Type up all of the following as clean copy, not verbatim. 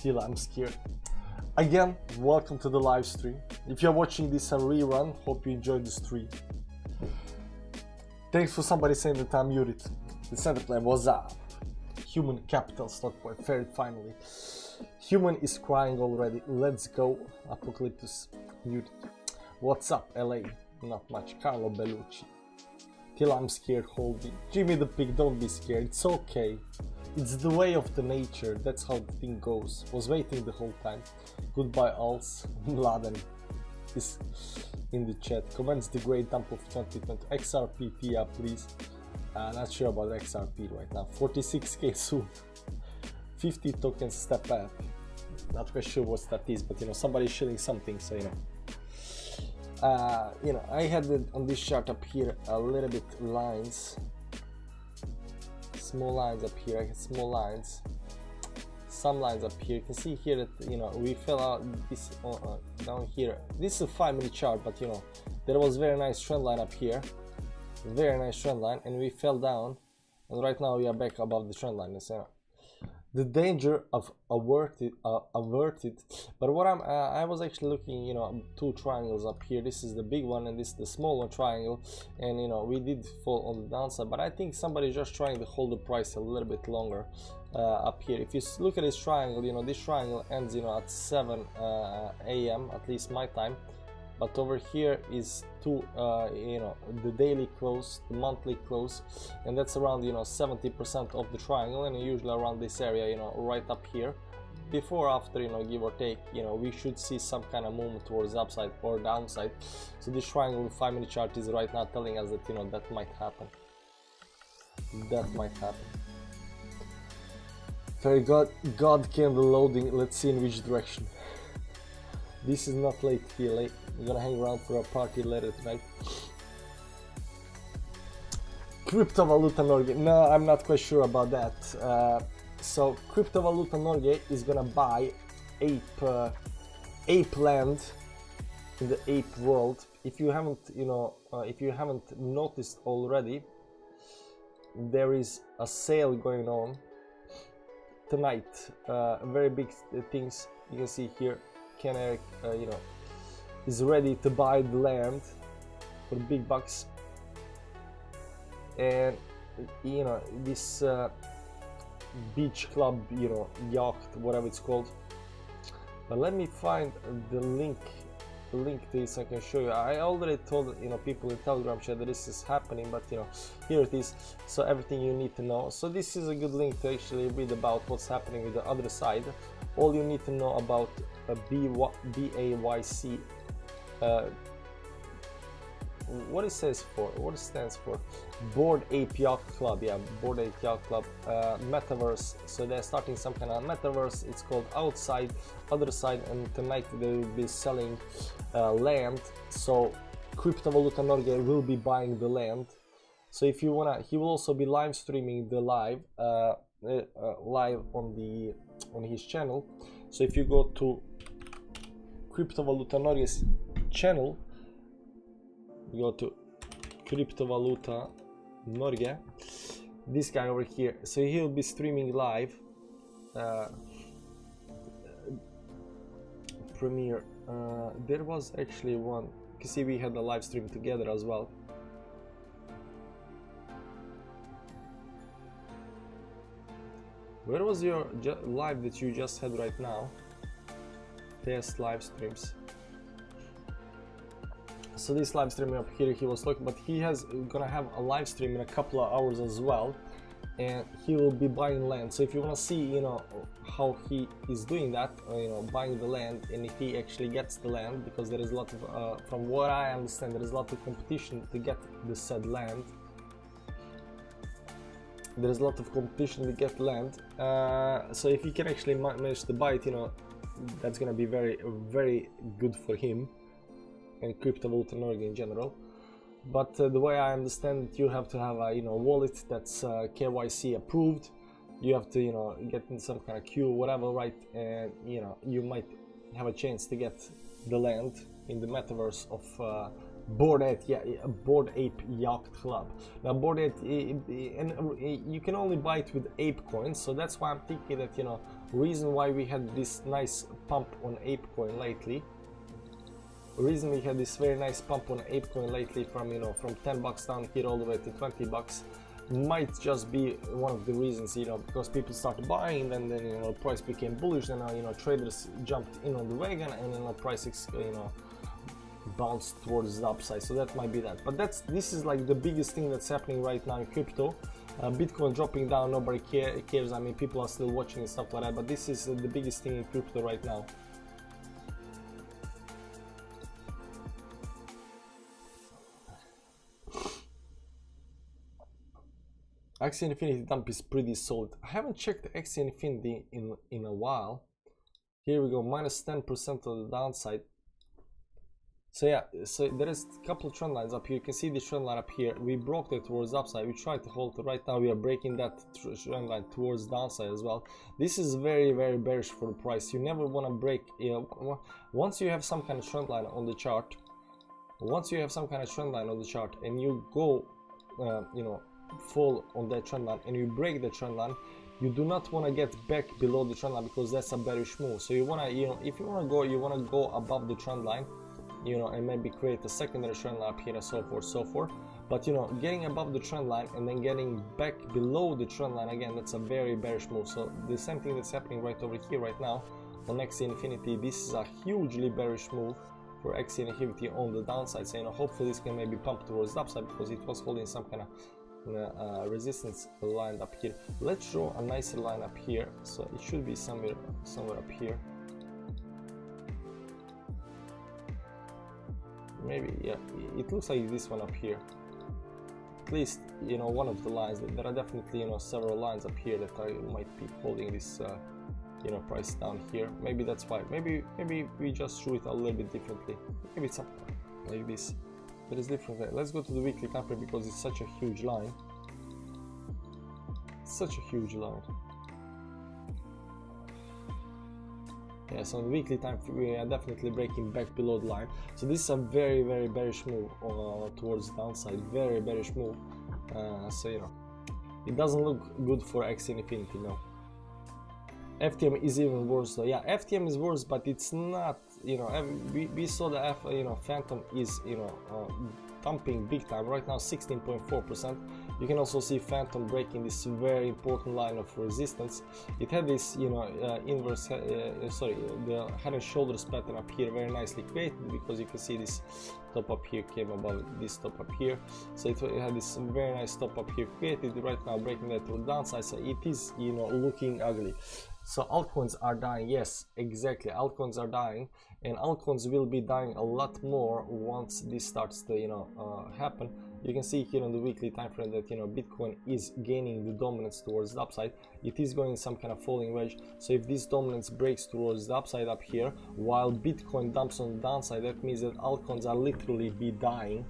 Till I'm scared. Again, welcome to the live stream. If you're watching this a rerun, hope you enjoyed the stream. Thanks for somebody saying that I'm muted. The center plan was up. Human capital stock point fared finally. Human is crying already. Let's go. Apocalyptus muted. What's up, LA? Not much. Carlo Bellucci. Till I'm scared, holding. Jimmy the Pig, don't be scared. It's okay. It's the way of the nature. That's how the thing goes. Was waiting the whole time. Goodbye, alls. Laden is in the chat. Comments the great dump of 2020. XRP, Tia, please. Not sure about XRP right now. 46k soon. 50 tokens step up. Not quite sure what that is, but somebody's shilling something, so I had it on this chart up here a little bit lines, small lines up here. I had small lines, some lines up here. You can see here that we fell out this down here. This is a 5-minute chart, but there was very nice trend line up here, very nice trend line, and we fell down, and right now we are back above the trend line. The danger of averted, but what I was actually looking, two triangles up here. This is the big one and this is the small one triangle, and we did fall on the downside, but I think somebody's just trying to hold the price a little bit longer up here. If you look at this triangle, this triangle ends at 7 a.m. at least my time, but over here is the daily close, the monthly close, and that's around 70% of the triangle, and usually around this area, right up here. Before, after, give or take, we should see some kind of movement towards upside or downside. So this triangle 5-minute chart is right now telling us that that might happen. That might happen. Very good. God candle loading. Let's see in which direction. This is not late here, late. We're gonna hang around for a party later tonight. Cryptovaluta Norge. No, I'm not quite sure about that. So Cryptovaluta Norge is gonna buy ape land in the ape world. If you haven't, if you haven't noticed already, there is a sale going on tonight. Very big things you can see here. Ken Eric, is ready to buy the land for big bucks, and this beach club, yacht, whatever it's called. But let me find the link to this. I can show you. I already told people in Telegram chat that this is happening, but here it is. So everything you need to know. So this is a good link to actually read about what's happening with the other side. All you need to know about BAYC, what it says for, what it stands for, Bored Ape Yacht Club. Yeah, Bored Ape Yacht Club. Metaverse. So they're starting some kind of metaverse. It's called Outside, Other Side, and tonight they will be selling land. So Cryptovaluta Norge will be buying the land. So if you wanna, he will also be live streaming the live on his channel. So if you go to Cryptovaluta Norge's channel, you go to Cryptovaluta Norge, this guy over here, so he'll be streaming live premiere. There was actually one, you can see we had a live stream together as well. Where was your live that you just had right now? Test live streams. So this live stream up here, he was talking, but he has gonna have a live stream in a couple of hours as well, and he will be buying land. So if you wanna see, how he is doing that, buying the land, and if he actually gets the land, because there is a lot of, from what I understand, there is a lot of competition to get the said land. There's a lot of competition to get land, so if he can actually manage to buy it, that's gonna be very, very good for him and Cryptovaluta Norge in general. But the way I understand it, you have to have a wallet that's KYC approved. You have to get in some kind of queue, whatever, right? And you might have a chance to get the land in the metaverse of Bored Ape Yacht Club. Now Bored Ape, and you can only buy it with ape coins, so that's why I'm thinking that, you know, reason why we had this nice pump on ape coin lately. Reason we had this very nice pump on ape coin lately from, you know, from 10 bucks down here all the way to 20 bucks might just be one of the reasons, you know, because people started buying, and then you know, price became bullish, and you know, traders jumped in on the wagon, and you know, price, you know, bounced towards the upside. So that might be that, but this is like the biggest thing that's happening right now in crypto. Bitcoin dropping down, nobody cares. I mean, people are still watching and stuff like that, but this is the biggest thing in crypto right now. Axie Infinity dump is pretty solid. I haven't checked Axie Infinity in a while. Here we go, minus 10% of the downside. So yeah, so there is a couple of trend lines up here. You can see the trend line up here. We broke it towards the upside. We tried to hold it. Right now we are breaking that trend line towards the downside as well. This is very, very bearish for the price. You never want to break, you know, once you have some kind of trend line on the chart, and you go, you know, fall on that trend line and you break the trend line, you do not want to get back below the trend line, because that's a bearish move. So you want to, you know, if you want to go, you want to go above the trend line, you know, and maybe create a secondary trend line up here and so forth. But you know, getting above the trend line and then getting back below the trend line again, that's a very bearish move. So the same thing that's happening right over here right now on Axie Infinity. This is a hugely bearish move for Axie Infinity on the downside. So you know, hopefully this can maybe pump towards the upside, because it was holding some kind of resistance line up here. Let's draw a nicer line up here, so it should be somewhere up here. Maybe, yeah, it looks like this one up here. At least, you know, one of the lines. There are definitely, you know, several lines up here that might be holding this, you know, price down here. Maybe that's why. Maybe we just drew it a little bit differently. Maybe it's something like this. But it's different. Let's go to the weekly time frame, because it's such a huge line. Such a huge line. Yeah, so on the weekly time frame, we are definitely breaking back below the line. So this is a very, very bearish move towards the downside. Very bearish move. So you know, it doesn't look good for Axie Infinity now. FTM is even worse though. Yeah, FTM is worse, but it's not, you know, we saw the you know, Phantom is, you know, dumping big time right now, 16.4%. You can also see Phantom breaking this very important line of resistance. It had this, you know, inverse, the head and shoulders pattern up here, very nicely created, because you can see this top up here came above this top up here. So it had this very nice top up here created, right now breaking that to the downside. So it is, you know, looking ugly. So altcoins are dying. Yes, exactly, altcoins are dying, and altcoins will be dying a lot more once this starts to, you know, happen. You can see here on the weekly time frame that, you know, Bitcoin is gaining the dominance towards the upside. It is going some kind of falling wedge. So if this dominance breaks towards the upside up here, while Bitcoin dumps on the downside, that means that altcoins are literally be dying,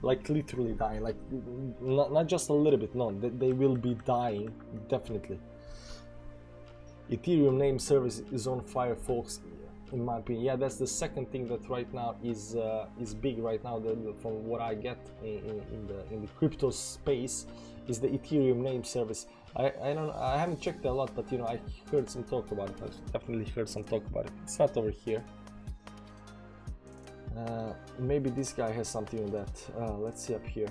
like literally dying, like not just a little bit. No, they will be dying definitely. Ethereum name service is on fire, folks, in my opinion. Yeah, that's the second thing that right now is big right now, from what I get in the crypto space, is the Ethereum name service. I haven't checked a lot, but you know, I heard some talk about it. I definitely heard some talk about it. It's not over here. Maybe this guy has something on that. Let's see up here.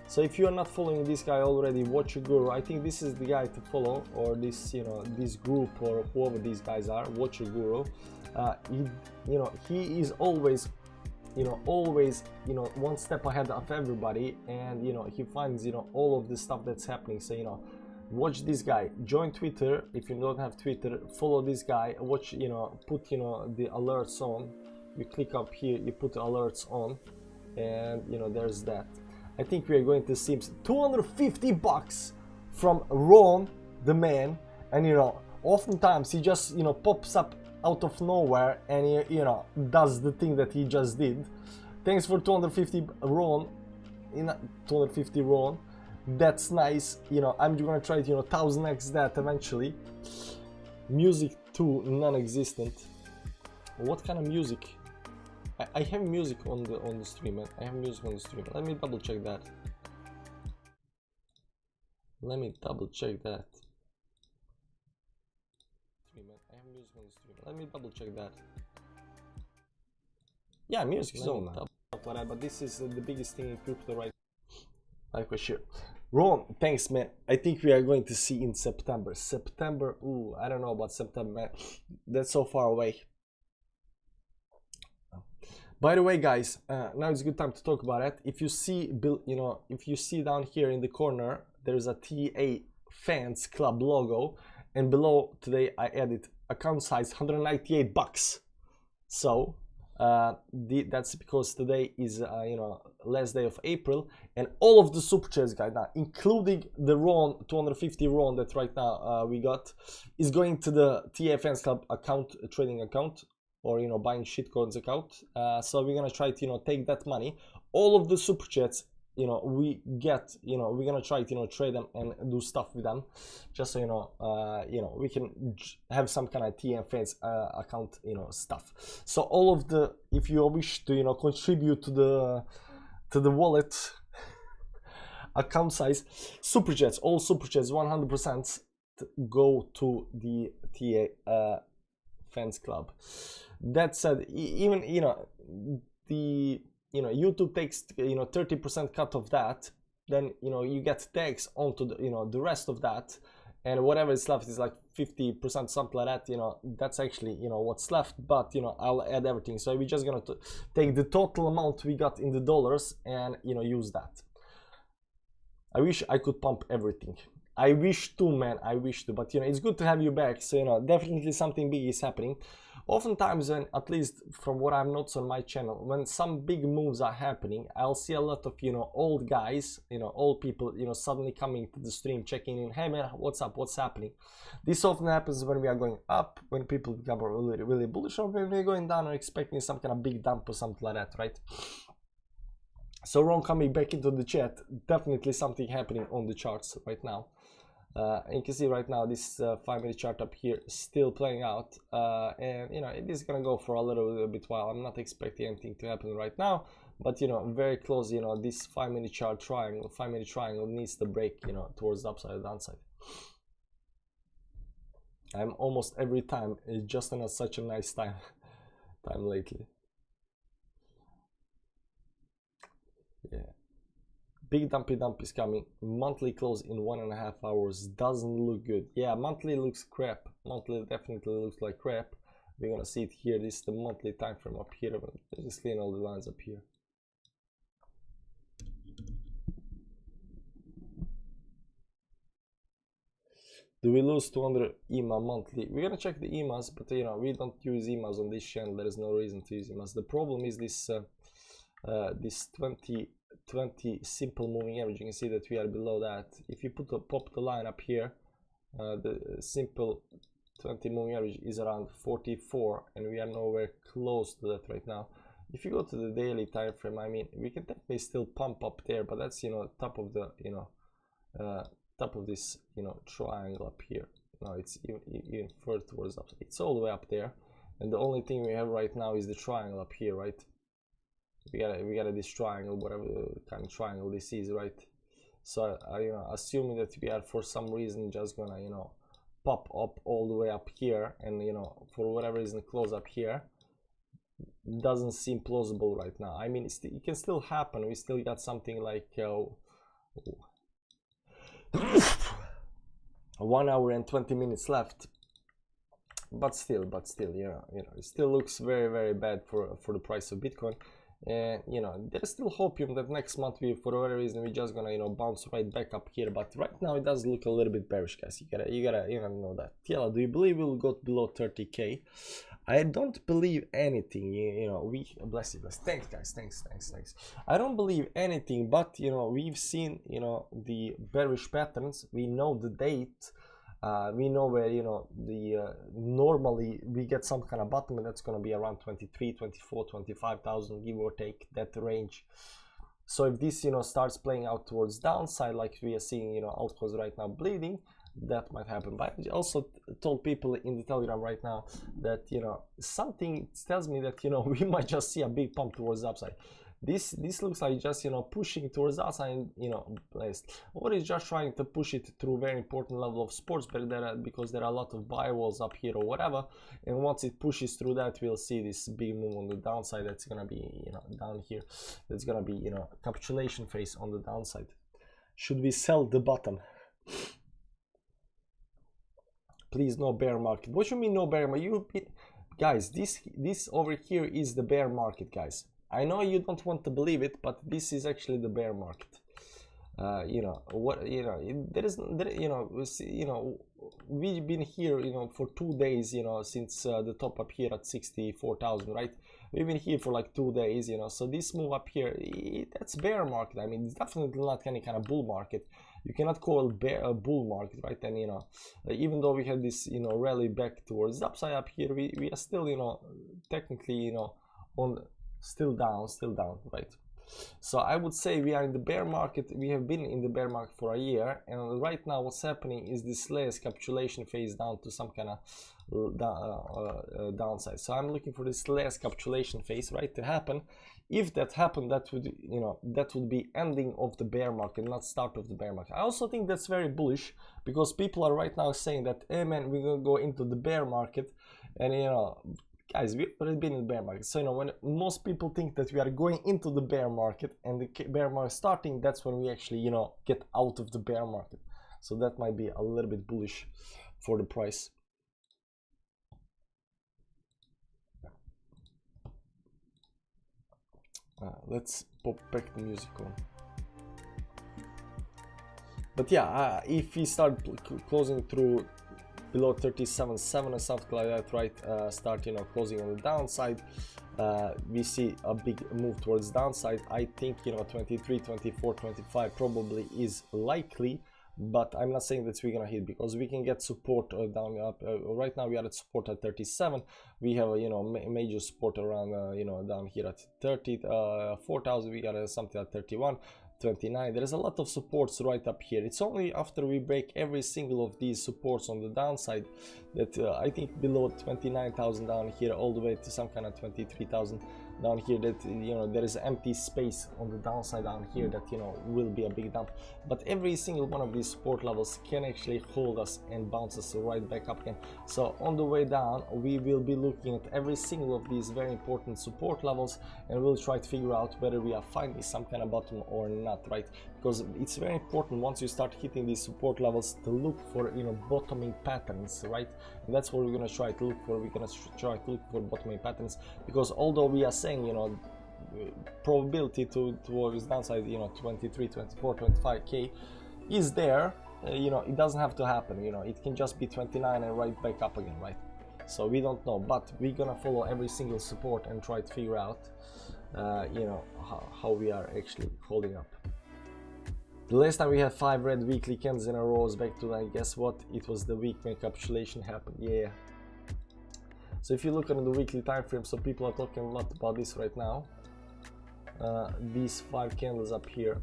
So if you are not following this guy already, Watch Your Guru, I think this is the guy to follow, or this, you know, this group, or whoever these guys are. Watch Your Guru. He is always, you know, one step ahead of everybody, and you know, he finds, you know, all of the stuff that's happening. So you know, watch this guy. Join Twitter if you don't have Twitter. Follow this guy. Watch, you know, put, you know, the alerts on. You click up here, you put the alerts on, and you know, there's that. I think we are going to see 250 bucks from Ron, the man, and you know, oftentimes he just, you know, pops up out of nowhere and he, you know, does the thing that he just did. Thanks for 250 Ron, 250 Ron. That's nice. You know, I'm gonna try to, you know, 1000x that eventually. Music too non-existent. What kind of music? I have music on the stream, man. I have music on the stream. Let me double check that. Let me double check that. I have music on the stream. Let me double check that. Yeah, music is on, man. But this is the biggest thing in crypto right now. Like for sure. Ron, thanks, man. I think we are going to see in September. September, ooh, I don't know about September, man. That's so far away. By the way, guys, now it's a good time to talk about it. If you see, you know, if you see down here in the corner, there's a TA Fans Club logo, and below today I added account size $198. So that's because today is you know, last day of April, and all of the super chats, guys, now including the RON 250 RON that right now we got, is going to the TA Fans Club account, trading account, or you know, buying shitcoins account. So we're gonna try to, you know, take that money, all of the super chats, you know, we get, you know, we're gonna try to, you know, trade them and do stuff with them, just so you know, we can have some kind of TM Fans account, you know, stuff. So all of the, if you wish to, you know, contribute to the wallet account size, super chats, all super chats 100% go to the TA Fans Club. That said, even, you know, the, you know, YouTube takes, you know, 30% cut of that, then, you know, you get tax onto the, you know, the rest of that, and whatever is left is like 50%, something like that, you know, that's actually, you know, what's left. But, you know, I'll add everything, so we're just gonna take the total amount we got in the dollars and, you know, use that. I wish I could pump everything. I wish to, man, I wish to, but you know, it's good to have you back. So, you know, definitely something big is happening. Oftentimes, when, at least from what I've noticed on my channel, when some big moves are happening, I'll see a lot of, you know, old guys, you know, old people, you know, suddenly coming to the stream, checking in, hey man, what's up, what's happening? This often happens when we are going up, when people become really, really bullish, or when we're going down or expecting some kind of big dump or something like that, right? So Ron coming back into the chat, definitely something happening on the charts right now. You can see right now this 5-minute chart up here is still playing out, and you know, it is gonna go for a little bit while. I'm not expecting anything to happen right now, but you know, very close. You know, this 5-minute chart triangle, 5-minute triangle needs to break, you know, towards the upside or downside. I'm almost every time just on such a nice time lately. Yeah. Big dumpy dump is coming. Monthly close in 1.5 hours doesn't look good. Yeah, monthly looks crap. Monthly definitely looks like crap. We're gonna see it here. This is the monthly time frame up here. Let's just clean all the lines up here. Do we lose 200 EMA monthly? We're gonna check the EMAs, but you know, we don't use EMAs on this channel. There is no reason to use EMAs. The problem is this this 20 simple moving average. You can see that we are below that. If you pop the line up here, the simple 20 moving average is around 44, and we are nowhere close to that right now. If you go to the daily time frame, I mean, we can technically still pump up there, but that's, you know, top of the, you know, top of this, you know, triangle up here. No, it's even further towards up. It's all the way up there, and the only thing we have right now is the triangle up here, right? We got this triangle, whatever kind of triangle this is, right? So you know, assuming that we are for some reason just gonna, you know, pop up all the way up here, and you know, for whatever reason close up here, doesn't seem plausible right now. I mean, it can still happen. We still got something like 1 hour and 20 minutes left, but still, you know, it still looks very, very bad for the price of Bitcoin. And you know, there's still hopium that next month we, for whatever reason, we're just gonna, you know, bounce right back up here. But right now it does look a little bit bearish, guys. You gotta know that. Tiela, do you believe we'll go below 30k? I don't believe anything. You know, we bless you, bless. Thanks, guys. Thanks. I don't believe anything, but you know, we've seen, you know, the bearish patterns. We know the date. We know where, you know, the normally we get some kind of bottom, and that's going to be around 23, 24, 25,000, give or take that range. So if this, you know, starts playing out towards downside, like we are seeing, you know, altcoins right now bleeding, that might happen. But I also told people in the Telegram right now that, you know, something tells me that, you know, we might just see a big pump towards the upside. This looks like just, you know, pushing towards the upside, you know, placed, or is just trying to push it through very important level of supports, but because there are a lot of buy walls up here or whatever, and once it pushes through that, we'll see this big move on the downside. That's gonna be, you know, down here. That's gonna be, you know, capitulation phase on the downside. Should we sell the bottom? Please, no bear market. What do you mean no bear market? Guys, this over here is the bear market, guys. I know you don't want to believe it, but this is actually the bear market. You know what? You know, you know, we've been here, you know, for 2 days, you know, since the top up here at 64,000, right? We've been here for like 2 days, you know. So this move up here, that's bear market. I mean, it's definitely not any kind of bull market. You cannot call it a bull market, right? And you know, even though we had this, you know, rally back towards the upside up here, we are still, you know, technically, you know, on. Still down, right? So I would say we are in the bear market. We have been in the bear market for a year, and right now what's happening is this latest capitulation phase down to some kind of downside. So I'm looking for this latest capitulation phase, right, to happen. If that happened, that would, you know, that would be ending of the bear market, not start of the bear market. I also think that's very bullish, because people are right now saying that, hey man, we're gonna go into the bear market, and you know, guys, we've already been in the bear market. So you know, when most people think that we are going into the bear market and the bear market starting, that's when we actually, you know, get out of the bear market. So that might be a little bit bullish for the price. Let's pop back the music on. But yeah, if we start closing through below 37.7 or something like that, right, start, you know, closing on the downside, we see a big move towards downside. I think, you know, 23, 24, 25 probably is likely, but I'm not saying that we're gonna hit, because we can get support down up. Right now we are at support at 37. We have a, you know, major support around, you know, down here at 34,000. We got something at 31. 29. There is a lot of supports right up here. It's only after we break every single of these supports on the downside that I think below 29,000 down here, all the way to some kind of 23,000 down here, that, you know, there is empty space on the downside down here that, you know, will be a big dump. But every single one of these support levels can actually hold us and bounce us right back up again. So on the way down, we will be looking at every single of these very important support levels, and we'll try to figure out whether we are finding some kind of bottom or not, right? Because it's very important, once you start hitting these support levels, to look for, you know, bottoming patterns, right? And that's what we're going to try to look for. We're going to try to look for bottoming patterns, because although we are saying, you know, probability towards downside, you know, 23, 24, 25k is there, you know, it doesn't have to happen, you know, it can just be 29 and right back up again, right? So we don't know, but we're gonna follow every single support and try to figure out, you know, how we are actually holding up. The last time we had 5 red weekly candles in a row was back to, I guess what, it was the week when capitulation happened. Yeah. So if you look at the weekly time frame, so people are talking a lot about this right now. These 5 candles up here,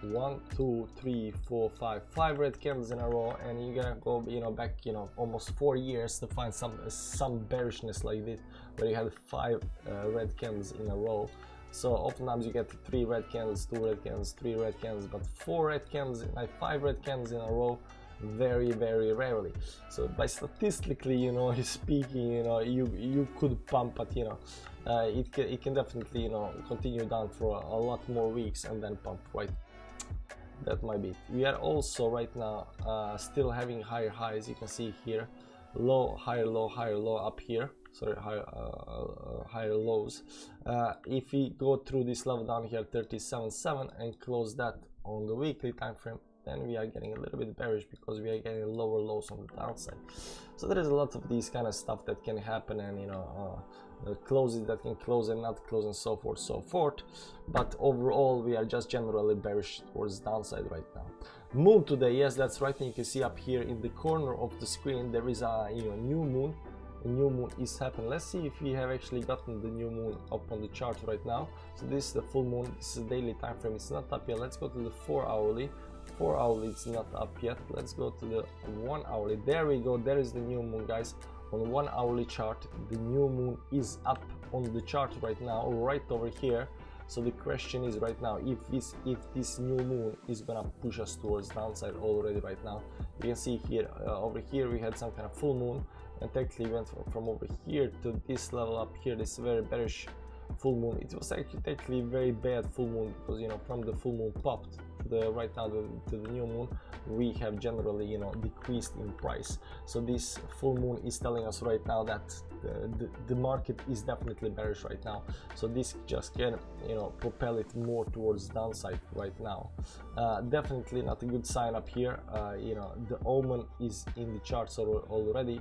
1, 2, 3, 4, 5 red candles in a row, and you're gonna go, you know, back, you know, almost 4 years to find some bearishness like this, where you had 5 red candles in a row. So oftentimes you get 3 red candles, 2 red candles, 3 red candles, but 4 red candles, like 5 red candles in a row, very, very rarely. So by statistically, you know, speaking, you know, you could pump, but you know, it can definitely, you know, continue down for a lot more weeks and then pump, right? That might be it. We are also right now still having higher highs. You can see here, low, higher low, higher low up here. Sorry, higher lows. If we go through this level down here, 37.7, and close that on the weekly time frame, then we are getting a little bit bearish, because we are getting lower lows on the downside. So there is a lot of these kind of stuff that can happen, and you know, closes that can close and not close, and so forth. But overall, we are just generally bearish towards the downside right now. Moon today, yes, that's right. And you can see up here in the corner of the screen there is a, you know, new moon. A new moon is happening. Let's see if we have actually gotten the new moon up on the chart right now. So this is the full moon. This is the daily time frame. It's not up yet. Let's go to the 4 hourly. 4 hourly is not up yet. Let's go to the 1 hourly. There we go. There is the new moon, guys. On 1 hourly chart, the new moon is up on the chart right now, right over here. So the question is right now, if this new moon is gonna push us towards downside already right now. You can see here, over here we had some kind of full moon, and technically went from over here to this level up here, this very bearish full moon. It was actually technically very bad full moon, because you know, from the full moon popped to the right now to the new moon, we have generally, you know, decreased in price. So this full moon is telling us right now that the market is definitely bearish right now. So this just can, you know, propel it more towards downside right now. Definitely not a good sign up here. You know, the omen is in the charts already,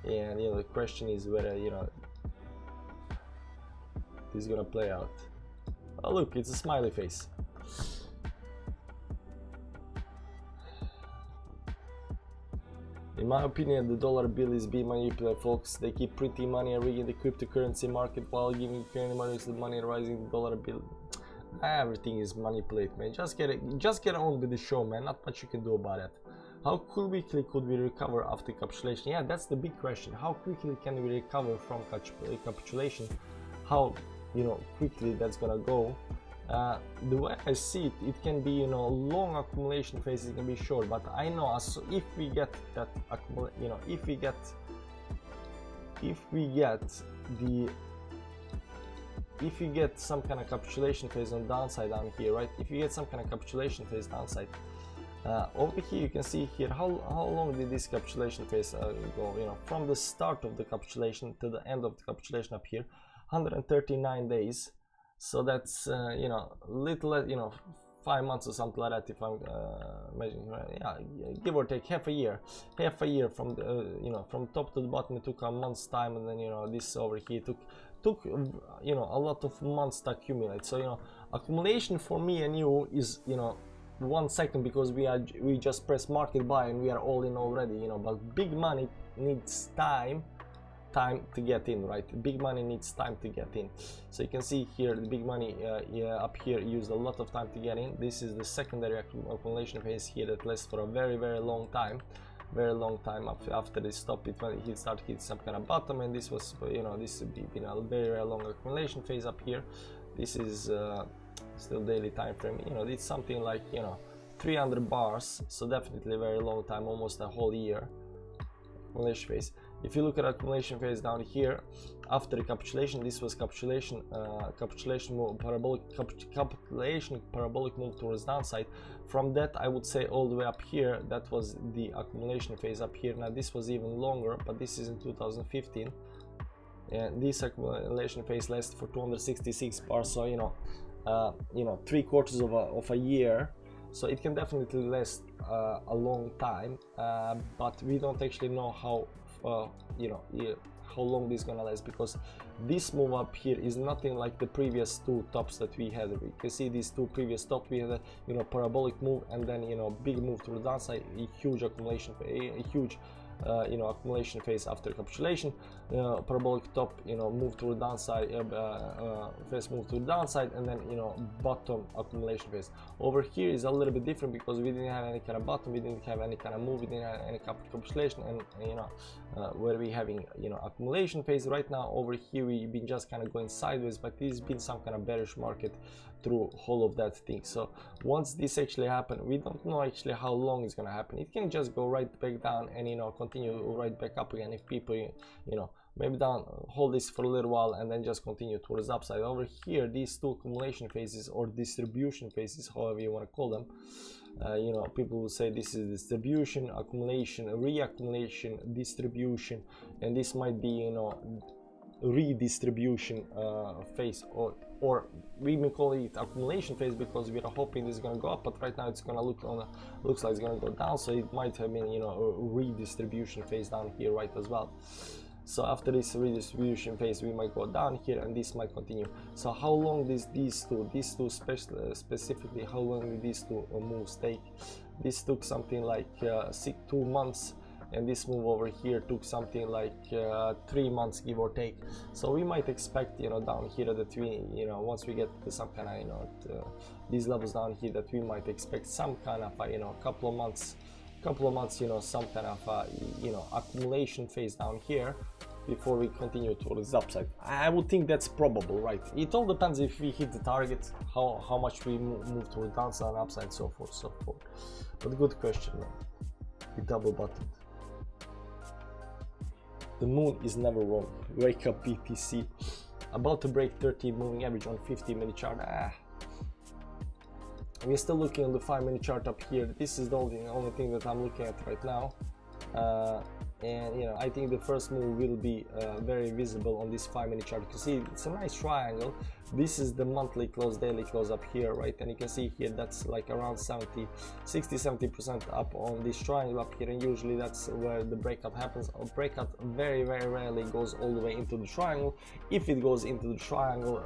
and you know, the question is whether, you know, this is gonna play out. Oh look, it's a smiley face. In my opinion, the dollar bill is being manipulated, folks. They keep printing money and rigging the cryptocurrency market while giving money rising the dollar bill. Everything is manipulated, man. Just get on with the show, man. Not much you can do about it. How quickly could we recover after capitulation? Yeah, that's the big question. How quickly can we recover from capitulation? How, you know, quickly that's gonna go? The way I see it, it can be, you know, long accumulation phases, it can be short, but I know if we get that, you know, if we get some kind of capitulation phase on downside down here, right? If you get some kind of capitulation phase downside, over here you can see here how long did this capitulation phase go, you know, from the start of the capitulation to the end of the capitulation up here, 139 days. So that's you know, little, you know, 5 months or something like that, if I'm measuring right. Yeah, give or take half a year from the, you know, from top to the bottom. It took a month's time, and then, you know, this over here took you know, a lot of months to accumulate. So, you know, accumulation for me and you is, you know, 1 second, because we just press market buy and we are all in already, you know. But big money needs time to get in, right? Big money needs time to get in. So you can see here the big money up here used a lot of time to get in. This is the secondary accumulation phase here that lasts for a very long time. After this stop, it started hitting some kind of bottom, and this was, you know, this has been a very long accumulation phase up here. This is still daily time frame, you know, it's something like, you know, 300 bars, so definitely a very long time, almost a whole year accumulation phase. If you look at accumulation phase down here, after the capitulation, this was capitulation move, parabolic move towards downside. From that, I would say all the way up here, that was the accumulation phase up here. Now this was even longer, but this is in 2015, and this accumulation phase lasted for 266 bars. So, you know, 3/4 of a year. So it can definitely last a long time, but we don't actually know how you know, how long this is gonna last, because this move up here is nothing like the previous 2 tops that we had. We can see these 2 previous tops, we had a, you know, parabolic move, and then, you know, big move to the downside, a huge accumulation, a huge you know, accumulation phase after capitulation, parabolic top, you know, move to the downside, first move to the downside, and then, you know, bottom accumulation phase. Over here is a little bit different, because we didn't have any kind of bottom, we didn't have any kind of move, we didn't have any capitulation, and you know, where we having, you know, accumulation phase right now. Over here we've been just kind of going sideways, but there's been some kind of bearish market through all of that thing. So once this actually happen, we don't know actually how long it's gonna happen. It can just go right back down and, you know, continue right back up again if people, you know, maybe down, hold this for a little while and then just continue towards the upside. Over here, these 2 accumulation phases or distribution phases, however you want to call them, you know, people will say this is distribution, accumulation, reaccumulation, distribution, and this might be, you know, redistribution phase, or we may call it accumulation phase, because we are hoping this is going to go up, but right now it's going to looks like it's going to go down. So it might have been, you know, a redistribution phase down here, right, as well. So after this redistribution phase, we might go down here, and this might continue. So how long these two specifically, how long did these 2 moves take? This took something like 2 months and this move over here took something like 3 months, give or take. So we might expect, you know, down here that we, you know, once we get to some kind of, you know, these levels down here, that we might expect some kind of, you know, couple of months, you know, some kind of you know, accumulation phase down here before we continue towards the upside. I would think that's probable, right? It all depends if we hit the target, how much we move towards downside and upside, so forth, so forth. But good question, man. We double bottomed. The moon is never wrong. Wake up, BTC. About to break 30 moving average on 50-minute chart. We're still looking on the 5-minute chart up here. This is the only thing that I'm looking at right now. And you know, I think the first move will be very visible on this 5-minute chart. You can see it's a nice triangle. This is the monthly close, daily close up here, right? And you can see here that's like around 60-70% up on this triangle up here, and usually that's where the breakout happens. A breakout very rarely goes all the way into the triangle. If it goes into the triangle,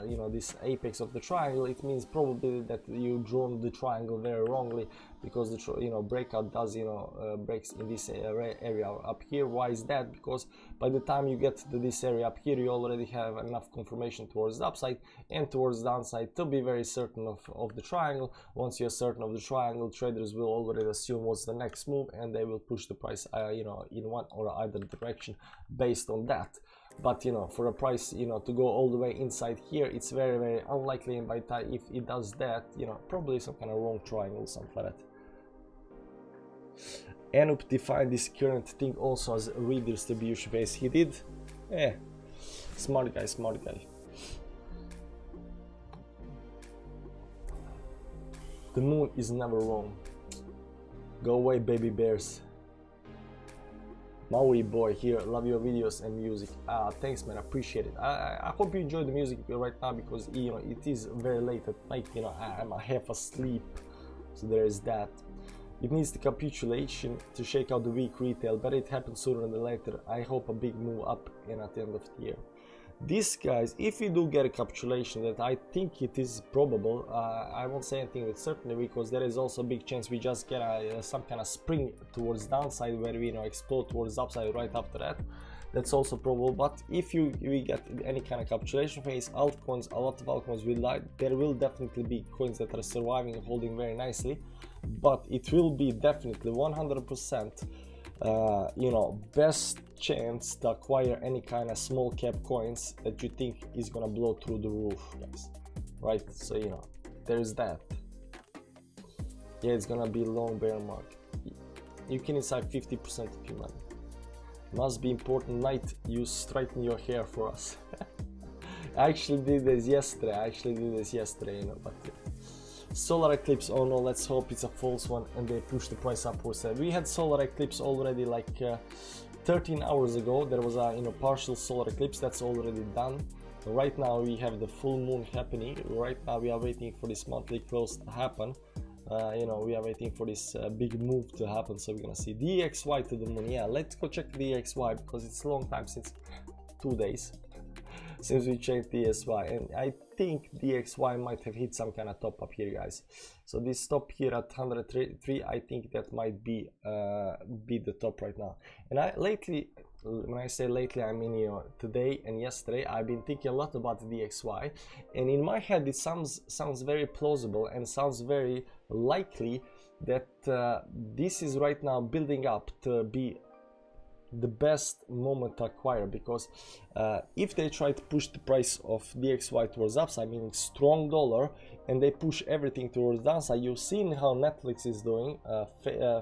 you know, this apex of the triangle, it means probably that you drawn the triangle very wrongly, because the you know, breakout does, you know, breaks in this area up here. Why is that? Because by the time you get to this area up here, you already have enough confirmation towards the upside and towards the downside to be very certain of the triangle. Once you're certain of the triangle, traders will already assume what's the next move, and they will push the price you know, in one or either direction based on that. But you know, for a price, you know, to go all the way inside here, it's very unlikely, and by the time if it does that, you know, probably some kind of wrong triangle, something like that. Anup defined this current thing also as a redistribution phase. He did? Yeah. Smart guy, smart guy. The moon is never wrong. Go away, baby bears. Maui boy here, love your videos and music. Thanks, man, appreciate it. I hope you enjoy the music right now, because you know, it is very late at night, you know, I'm half asleep, so there is that. It needs the capitulation to shake out the weak retail, but it happens sooner than later. I hope a big move up and at the end of the year. These guys, if we do get a capitulation, that I think it is probable, I won't say anything with certainty, because there is also a big chance we just get some kind of spring towards downside, where we, you know, explode towards upside right after that. That's also probable. But if we get any kind of capitulation phase, altcoins, a lot of altcoins will die. There will definitely be coins that are surviving and holding very nicely, but it will be definitely 100% you know, best chance to acquire any kind of small cap coins that you think is gonna blow through the roof, guys, right? So you know, there's that. Yeah, it's gonna be long bear market. You can inside 50% of your money. Must be important night, you straighten your hair for us. I actually did this yesterday, you know, but solar eclipse, oh no, let's hope it's a false one and they push the price upwards. We had solar eclipse already like 13 hours ago. There was a, you know, partial solar eclipse that's already done. Right now we have the full moon happening. Right now we are waiting for this monthly close to happen. You know, we are waiting for this big move to happen, so we're gonna see DXY to the moon. Yeah, let's go check DXY, because it's a long time, since 2 days since we checked DXY, and I think DXY might have hit some kind of top up here, guys. So this top here at 103, I think that might be the top right now. And lately, when I say lately, I mean, you know, today and yesterday, I've been thinking a lot about DXY, and in my head it sounds very plausible and sounds very likely that this is right now building up to be the best moment to acquire, because if they try to push the price of DXY towards upside, meaning strong dollar, and they push everything towards downside, you've seen how Netflix is doing,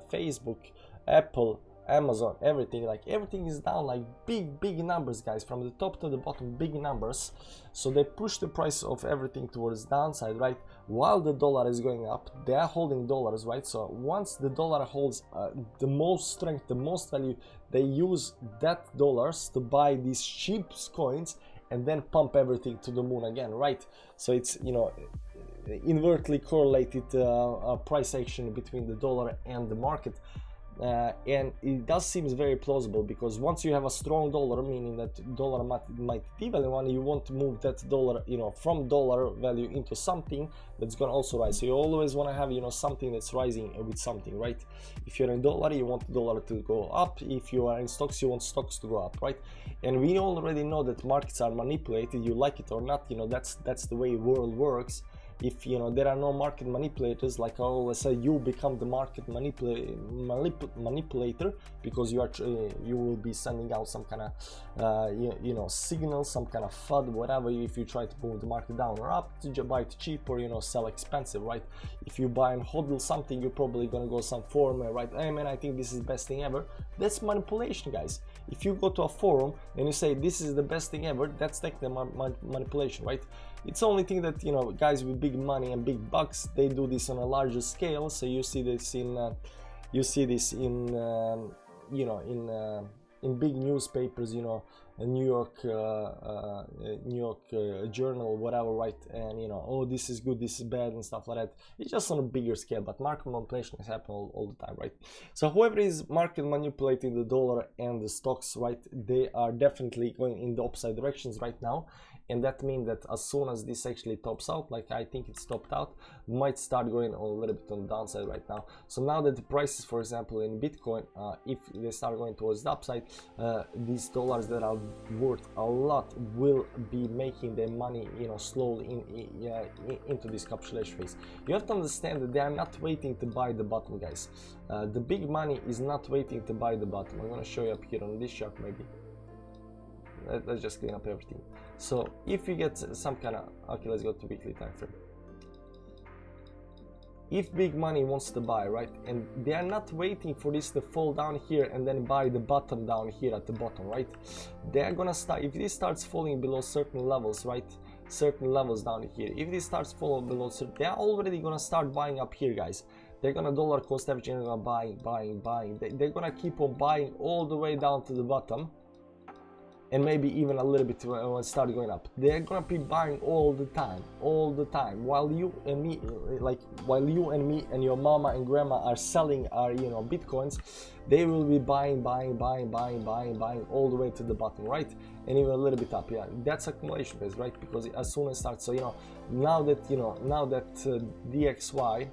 Facebook, Apple, Amazon, everything is down, like big numbers, guys, from the top to the bottom, big numbers. So they push the price of everything towards downside, right, while the dollar is going up. They are holding dollars, right? So once the dollar holds the most strength, the most value, they use that dollars to buy these cheap coins and then pump everything to the moon again, right? So it's, you know, inversely correlated price action between the dollar and the market. and it does seem very plausible, because once you have a strong dollar, meaning that dollar might devalue, and you want to move that dollar, you know, from dollar value into something that's gonna also rise. So you always want to have, you know, something that's rising with something, right? If you're in dollar, you want the dollar to go up. If you are in stocks, you want stocks to go up, right? And we already know that markets are manipulated, you like it or not, you know, that's the way the world works. If, you know, there are no market manipulators, like I always say, you become the market manipulator, because you will be sending out some kind of you know, signal, some kind of FUD, whatever, if you try to move the market down or up, to buy it cheap or, you know, sell expensive, right? If you buy and hodl something, you're probably gonna go some forum and write, hey man, I think this is the best thing ever. That's manipulation, guys. If you go to a forum and you say this is the best thing ever, that's technically manipulation, right? It's the only thing that, you know, guys with big money and big bucks, they do this on a larger scale. So you see this in you know, in big newspapers, you know, New York Journal, whatever, right? And, you know, oh, this is good, this is bad, and stuff like that. It's just on a bigger scale, but market manipulation is happening all the time, right? So whoever is market manipulating the dollar and the stocks, right, they are definitely going in the opposite directions right now. And that means that as soon as this actually tops out, like I think it's topped out, might start going on a little bit on the downside right now. So now that the prices, for example, in Bitcoin, if they start going towards the upside, these dollars that are worth a lot will be making their money, you know, slowly into this capitulation phase. You have to understand that they are not waiting to buy the bottom, guys. The big money is not waiting to buy the bottom. I'm going to show you up here on this chart, maybe. Let's just clean up everything. So if you get some kind of, okay, let's go to weekly time frame. If big money wants to buy, right, and they are not waiting for this to fall down here and then buy the bottom down here at the bottom, right? They're gonna start, if this starts falling below certain levels, right, certain levels down here, if this starts falling below certain, they're already gonna start buying up here, guys. They're gonna dollar cost average, they're gonna buying. They're gonna keep on buying all the way down to the bottom, and maybe even a little bit when it start going up. They're gonna be buying all the time, while you and me, while you and me and your mama and grandma are selling our, you know, bitcoins, they will be buying all the way to the bottom, right? And even a little bit up. Yeah, that's accumulation phase, right? Because as soon as it starts, so, you know, now that DXY,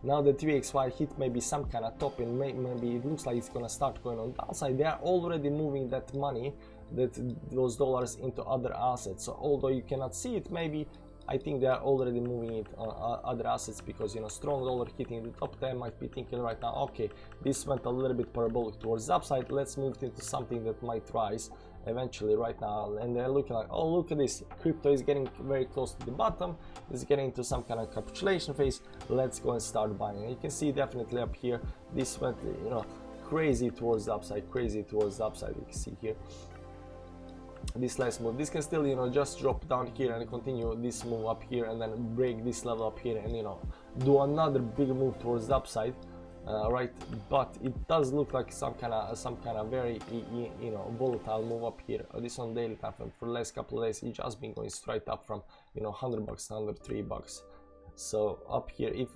now that DXY hit maybe some kind of top, and maybe it looks like it's gonna start going on downside, they are already moving that money, those dollars, into other assets. So although you cannot see it, maybe I think they are already moving it on other assets, because, you know, strong dollar hitting the top 10 might be thinking right now, okay, this went a little bit parabolic towards the upside, let's move it into something that might rise eventually right now. And they're looking like, oh, look at this, crypto is getting very close to the bottom, it's getting into some kind of capitulation phase, let's go and start buying. And you can see definitely up here, this went, you know, crazy towards the upside, you can see here this last move. This can still, you know, just drop down here and continue this move up here, and then break this level up here, and, you know, do another big move towards the upside, right? But it does look like some kind of very, you know, volatile move up here. This on daily time frame for the last couple of days, it's just been going straight up from, you know, $100 to $103. So up here, if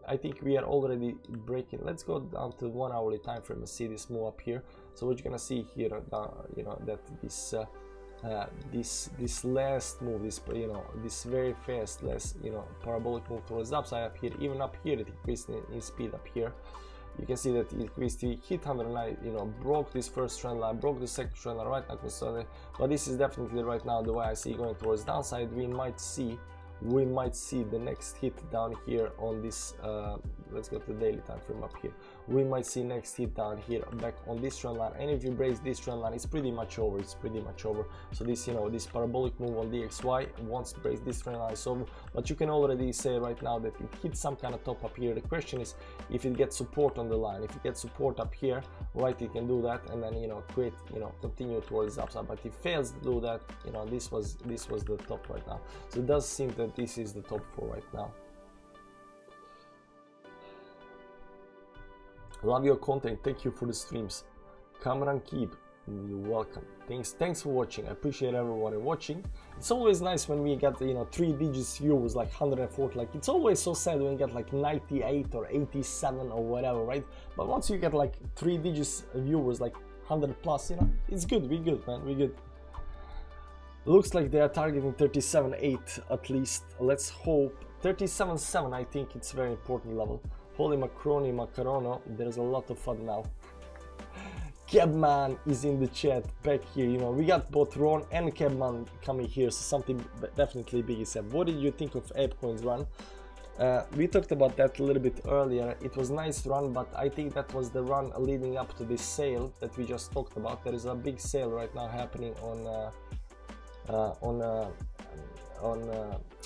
I think we are already breaking, let's go down to 1 hourly time frame and see this move up here. So what you're gonna see here, you know, that this last move, this, you know, this very fast last, you know, parabolic move towards the upside up here, even up here it increased in speed up here. You can see that it increased, it hit 109, you know, broke this first trend line, broke the second trend line right now, but this is definitely right now the way I see going towards downside. We might see the next hit down here on this, let's go to the daily time frame up here. We might see next hit down here back on this trend line, and if you break this trend line, it's pretty much over, So this, you know, this parabolic move on DXY, once it breaks this trend line, it's over. But you can already say right now that it hit some kind of top up here. The question is if it gets support on the line. If it gets support up here, right, it can do that, and then, you know, create, you know, continue towards the upside. But if it fails to do that, you know, this was the top right now. So it does seem that this is the top for right now. Love your content, thank you for the streams. Kamran Keep, You're welcome. Thanks for watching. I appreciate everyone watching. It's always nice when we get, you know, 3 digits viewers, like 140. Like, it's always so sad when you get like 98 or 87 or whatever, right? But once you get like 3 digits viewers, like 100 plus, you know, it's good. We good, man. We good. Looks like they are targeting 37.8 at least. Let's hope 37.7. I think it's very important level. Holy macaroni macarono. There's a lot of fun now. Kebman is in the chat back here. You know, we got both Ron and Kebman coming here, so something definitely big is up. What did you think of ApeCoin's run? We talked about that a little bit earlier. It was nice run, but I think that was the run leading up to this sale that we just talked about. There is a big sale right now happening on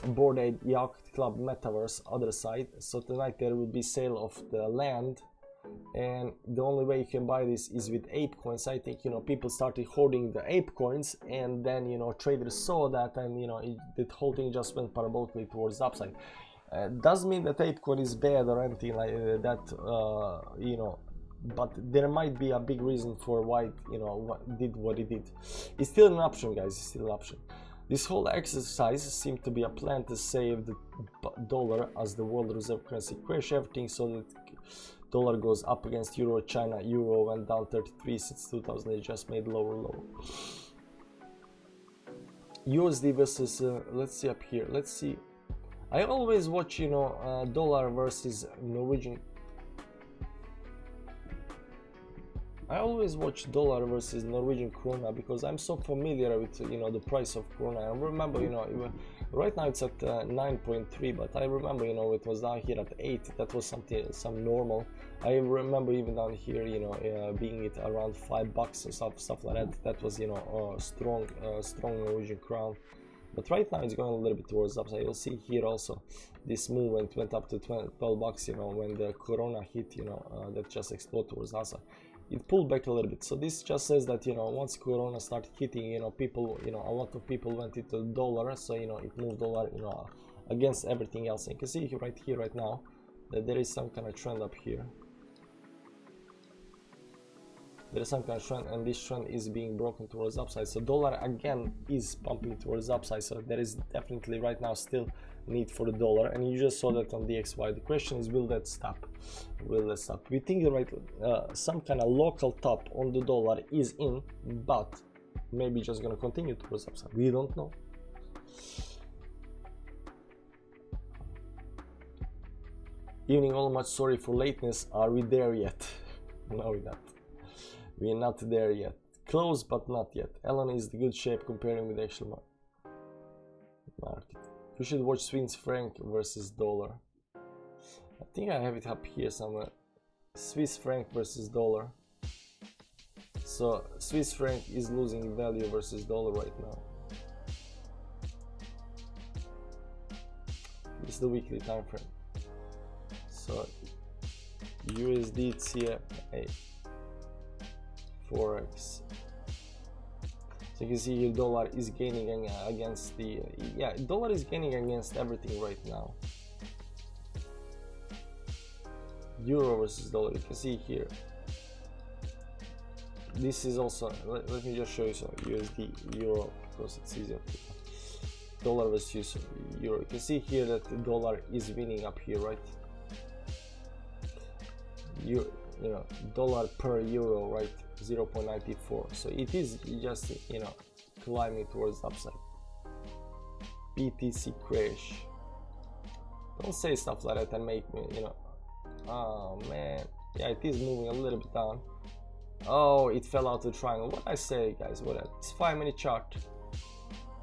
Bored Ape Yacht Club Metaverse other side. So tonight there will be sale of the land, and the only way you can buy this is with ape coins. I think, you know, people started hoarding the ape coins, and then, you know, traders saw that, and, you know, the whole thing just went parabolically towards the upside. Doesn't mean that ape coin is bad or anything like that, you know, but there might be a big reason for why, you know, what it did. It's still an option, guys. It's still an option. This whole exercise seemed to be a plan to save the dollar as the world reserve currency, crash everything so that dollar goes up against euro. China euro went down 33 since 2000. It just made lower. USD versus let's see up here. Let's see. I always watch, you know, dollar versus Norwegian. I always watch dollar versus Norwegian krona because I'm so familiar with, you know, the price of krona. I remember, you know, right now it's at 9.3, but I remember, you know, it was down here at 8. That was some normal. I remember even down here, you know, being it around $5 or stuff like that. That was, you know, strong Norwegian crown. But right now it's going a little bit towards the upside. You'll see here also this movement went up to $12, you know, when the corona hit, you know, that just exploded towards the upside. It pulled back a little bit. So this just says that, you know, once corona started hitting, you know, people, you know, a lot of people went into the dollar, so, you know, it moved dollar, you know, against everything else. And you can see right here right now that there is some kind of trend up here. There is some kind of trend, and this trend is being broken towards the upside. So dollar again is pumping towards the upside. So there is definitely right now still need for the dollar, and you just saw that on DXY. The question is, will that stop? Will that stop? We think right, some kind of local top on the dollar is in, but maybe just gonna continue towards the upside. We don't know. Evening all much, sorry for lateness. Are we there yet? No, we're not. We're not there yet. Close, but not yet. Elon is the good shape comparing with the actual market. You should watch Swiss franc versus dollar. I think I have it up here somewhere. Swiss franc versus dollar. So Swiss franc is losing value versus dollar right now. This is the weekly time frame. So USD CFA Forex. So you can see here dollar is gaining against the dollar is gaining against everything right now. Euro versus dollar, you can see here. This is also, let me just show you some USD Euro because it's easier. Dollar versus Euro. You can see here that the dollar is winning up here, right? You know, dollar per euro, right? 0.94. So it is just, you know, climbing towards the upside. BTC crash. Don't say stuff like that and make me, you know. Oh man, yeah, it is moving a little bit down. Oh, it fell out of the triangle. What I say, guys? What this 5-minute chart?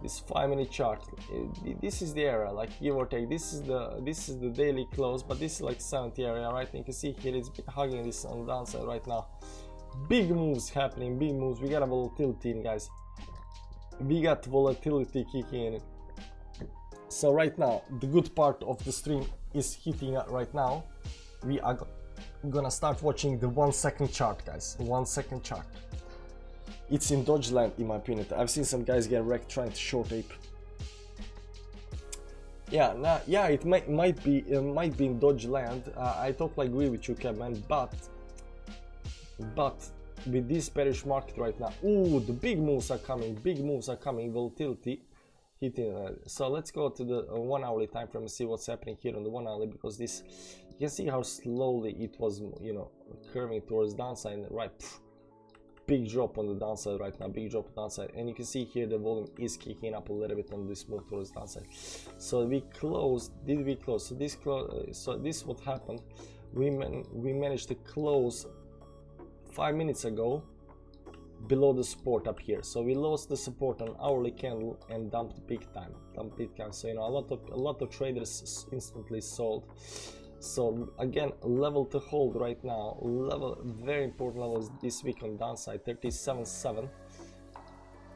This 5-minute chart. This is the area, like give or take. This is the daily close, but this is like 70 area, right? And you can see here it's been hugging this on the downside right now. Big moves happening, big moves. We got a volatility in, guys. We got volatility kicking in. So right now, the good part of the stream is hitting right now. We are gonna start watching the 1-second chart, guys. 1-second chart. It's in Dodge land, in my opinion. I've seen some guys get wrecked trying to short ape. Yeah, nah, yeah, it might be in Dodge land. I totally agree with you, Kevin, but with this bearish market right now. Ooh, the big moves are coming, volatility hitting. So let's go to the 1 hourly time frame and see what's happening here on the 1 hourly, because this, you can see how slowly it was, you know, curving towards downside, right? Big drop on the downside right now, big drop on the downside, and you can see here the volume is kicking up a little bit on this move towards downside. So we closed, did we close? So this so this what happened. We managed to close 5 minutes ago below the support up here. So we lost the support on hourly candle and dumped big time, so you know, a lot of traders instantly sold. So again, level to hold right now, level, very important levels this week on downside, 37.7.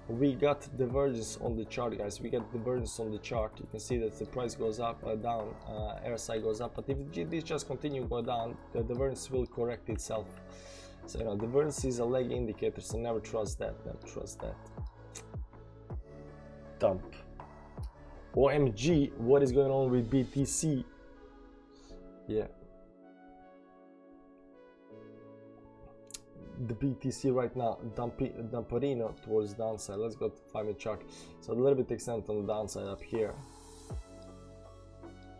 We got divergence on the chart, guys. We got divergence on the chart. You can see that the price goes up, down, RSI goes up, but if this just continue go down, the divergence will correct itself. So you know, divergence is a lag indicator, so never trust that, Dump. OMG, what is going on with BTC? Yeah, the BTC right now dumperino towards downside. Let's go to 5-minute chart. So a little bit extent on the downside up here.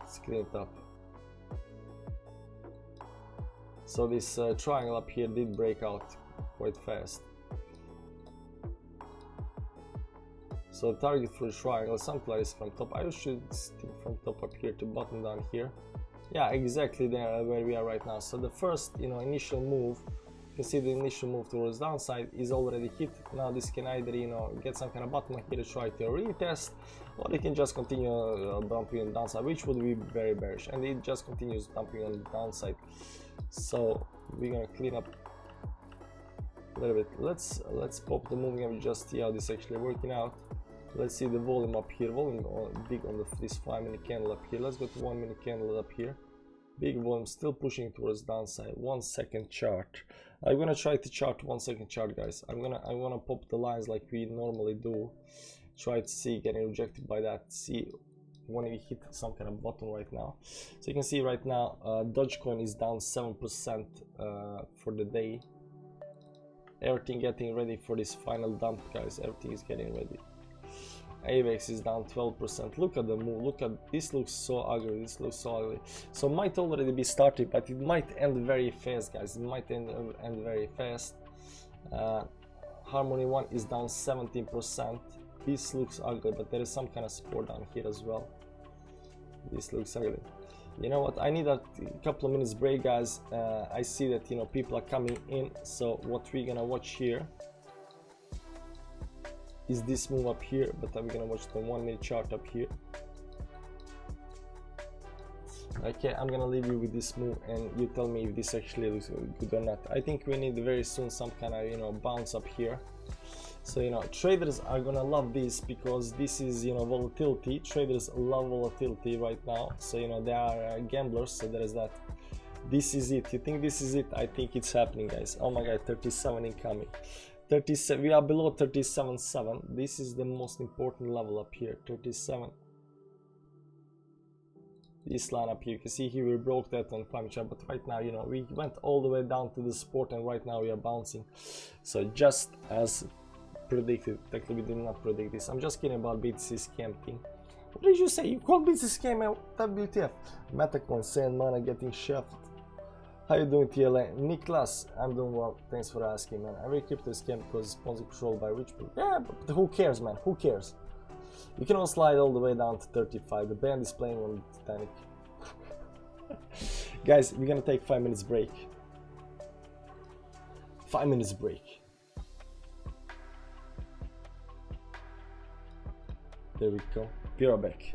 Let's clean it up. So this triangle up here did break out quite fast. So target for the triangle, something like this from top. I should stick from top up here to bottom down here. Yeah, exactly there where we are right now. So the first, you know, initial move, you can see the initial move towards downside is already hit. Now this can either, you know, get some kind of bottom here to try to retest, or it can just continue dumping on downside, which would be very bearish, and it just continues dumping on the downside. So we're gonna clean up a little bit. Let's pop the moving average, just see how this actually working out. Let's see the volume up here, volume big on this 5-minute candle up here. Let's go to 1-minute candle up here. Big volume, still pushing towards downside. 1 second chart. I'm gonna try to chart 1 second chart, guys. I'm gonna pop the lines like we normally do. Try to see getting rejected by that. See when we hit some kind of bottom right now. So you can see right now, Dogecoin is down 7% for the day. Everything getting ready for this final dump, guys. Everything is getting ready. AVAX is down 12%. Look at the move. Look at this, looks so ugly. This looks so ugly. So might already be started, but it might end very fast, guys. It might end very fast. Harmony 1 is down 17%. This looks ugly, but there is some kind of support down here as well. This looks ugly. You know what? I need a couple of minutes break, guys. I see that, you know, people are coming in. So what we're gonna watch here is this move up here, but I'm gonna watch the 1-minute chart up here. Okay, I'm gonna leave you with this move, and you tell me if this actually looks good or not. I think we need very soon some kind of, you know, bounce up here. So, you know, traders are gonna love this, because this is, you know, volatility. Traders love volatility right now. So, you know, they are gamblers, so there is that. This is it. You think this is it? I think it's happening, guys. Oh my god, 37 incoming. 37, we are below 37.7. This is the most important level up here, 37. This line up here, you can see here we broke that on 5-minute chart, but right now, you know, we went all the way down to the support, and right now we are bouncing. So just as predicted, technically we did not predict this. I'm just kidding about BTC scam thing. What did you say? You called BTC scam WTF? Metacoin, sand money getting shoved. How you doing, TLA? Niklas, I'm doing well. Thanks for asking, man. Every crypto scam because it's Ponzi controlled by rich people. Yeah, but who cares, man? Who cares? You can all slide all the way down to 35. The band is playing on the Titanic. Guys, we're gonna take 5 minutes break. 5 minutes break. There we go. Be right back.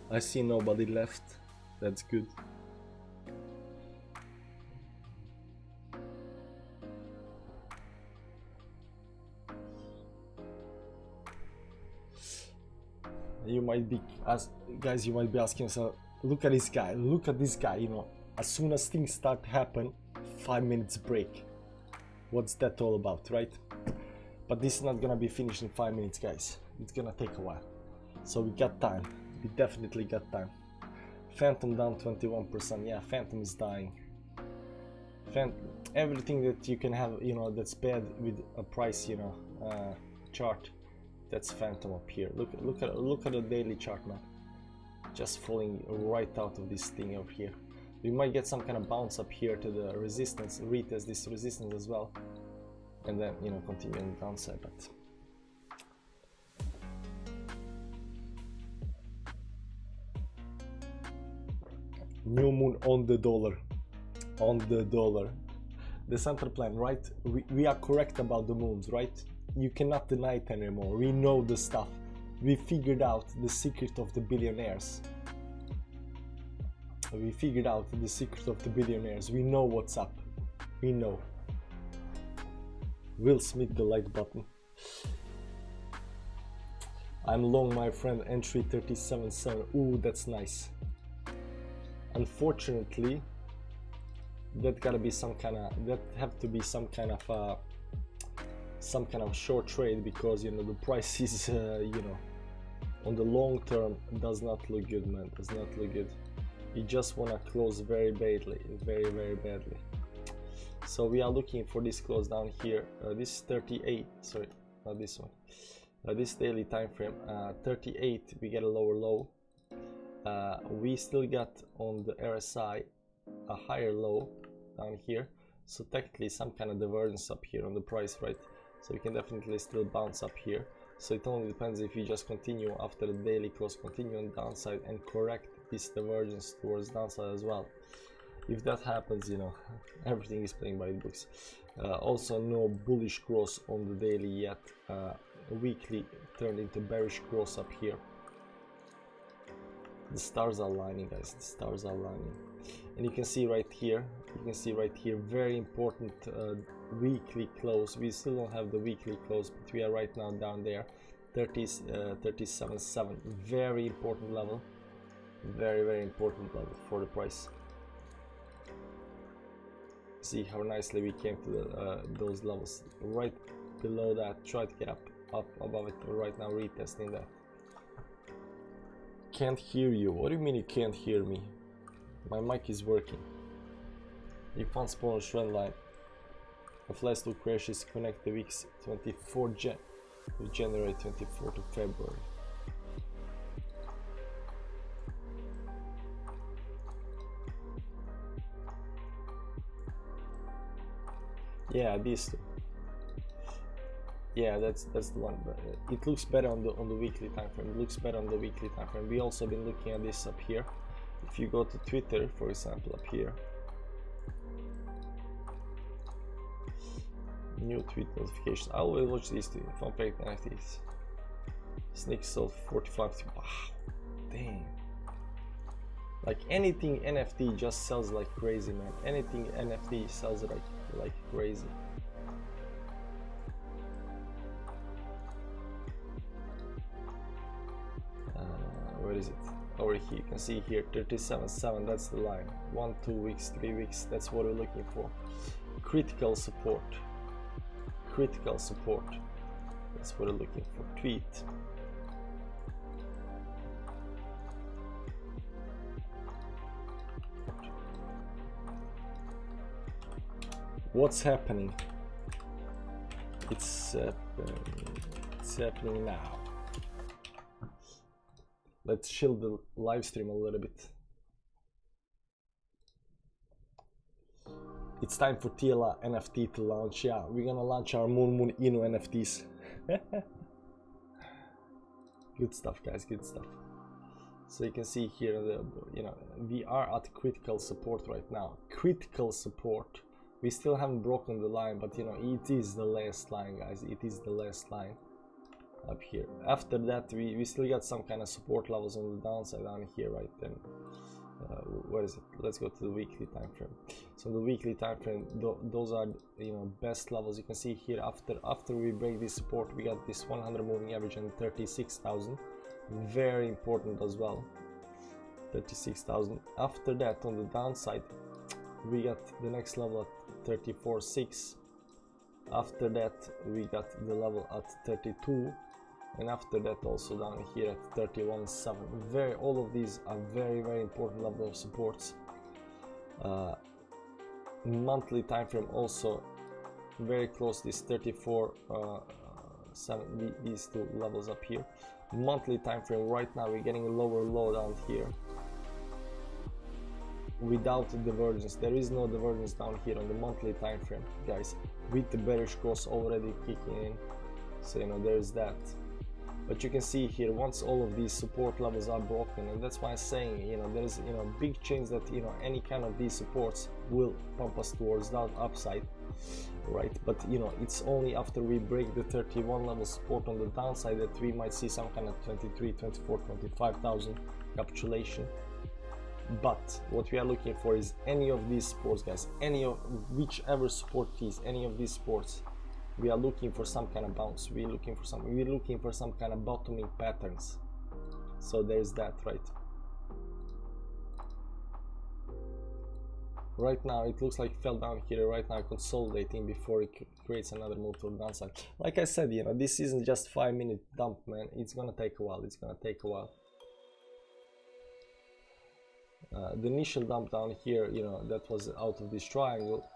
I see nobody left. That's good. You might be, guys, you might be asking yourself, look at this guy, you know, as soon as things start to happen, 5 minutes break. What's that all about, right? But this is not gonna be finished in 5 minutes, guys. It's gonna take a while. So we got time. We definitely got time. Phantom down 21%. Yeah, Phantom is dying. Everything that you can have, you know, that's bad with a price, you know, chart, that's Phantom up here. Look at the daily chart, man. Just falling right out of this thing over here. We might get some kind of bounce up here to the resistance, retest this resistance as well, and then, you know, continue on the downside. But new moon on the dollar, the center plan, right? We are correct about the moons, right? You cannot deny it anymore. We know the stuff. We figured out the secret of the billionaires. We figured out the secret of the billionaires. We know what's up. We know. Will Smith the like button. I'm long, my friend. Entry 37.7. Ooh, that's nice. Unfortunately, that gotta be some kind of, that have to be some kind of short trade, because, you know, the price is you know, on the long term does not look good, man. Does not look good. You just want to close very badly, very badly. So we are looking for this close down here. This is 38, sorry, not this one. This daily time frame, 38, we get a lower low. We still got on the RSI a higher low down here, so technically some kind of divergence up here on the price, right? So we can definitely still bounce up here. So it only depends if you just continue after the daily close, continue on the downside and correct this divergence towards downside as well. If that happens, you know, everything is playing by the books. Also no bullish growth on the daily yet. Weekly turned into bearish growth up here. The stars are aligning, guys. The stars are aligning, and you can see right here, very important weekly close. We still don't have the weekly close, but we are right now down there, 37.7. Very important level, very important level for the price. See how nicely we came to those levels. Right below that, try to get up above it. Right now retesting that. Can't hear you. What do you mean you can't hear me? My mic is working. You found spawn trend line. The flash to crash is connect the weeks 24 January 24 to February. Yeah, these two. Yeah, that's the one. But it looks better on the weekly time frame. It looks better on the weekly time frame. We also been looking at this up here. If you go to Twitter, for example, up here, new tweet notifications. I will watch these two. Fun fact NFTs. Sneak sold 45. Wow, damn. Like anything NFT just sells like crazy, man. Anything NFT sells like crazy. Where is it? Over here, you can see here 37.7. That's the line. 1, 2 weeks, 3 weeks. That's what we're looking for. Critical support. Critical support. That's what we're looking for. Tweet. What's happening? It's happening now. Let's chill the live stream a little bit. It's time for TLA NFT to launch. Yeah, we're gonna launch our Moon Inu NFTs. Good stuff, guys. Good stuff. So you can see here, you know, we are at critical support right now. Critical support We still haven't broken the line, but you know, it is the last line, guys. It is the last line up here. After that, we still got some kind of support levels on the downside down here, right? Then where is it? Let's go to the weekly time frame. So the weekly time frame, those are, you know, best levels. You can see here, after we break this support, we got this 100 moving average and 36,000, very important as well. 36,000. After that, on the downside, we got the next level at 34.6. After that, we got the level at 32, and after that also down here at 31.7. All of these are very, very important level of supports. Monthly time frame also very close, this 34.7, these two levels up here. Monthly time frame, right now we're getting a lower low down here without divergence. There is no divergence down here on the monthly time frame, guys, with the bearish cross already kicking in. So you know, there's that. But you can see here, once all of these support levels are broken, and that's why I'm saying, you know, there is, you know, big chance that, you know, any kind of these supports will pump us towards that upside, right? But you know, it's only after we break the 31 level support on the downside that we might see some kind of 23, 24, 25,000 capitulation. But what we are looking for is any of these supports, guys, any of whichever support keys, any of these supports, we are looking for some kind of bounce. We're looking for some kind of bottoming patterns. So there's that, right? Right now it looks like it fell down here, right now consolidating before it creates another move to the downside. Like I said, you know, this isn't just 5-minute dump, man. It's gonna take a while. It's gonna take a while. The initial dump down here, you know, that was out of this triangle.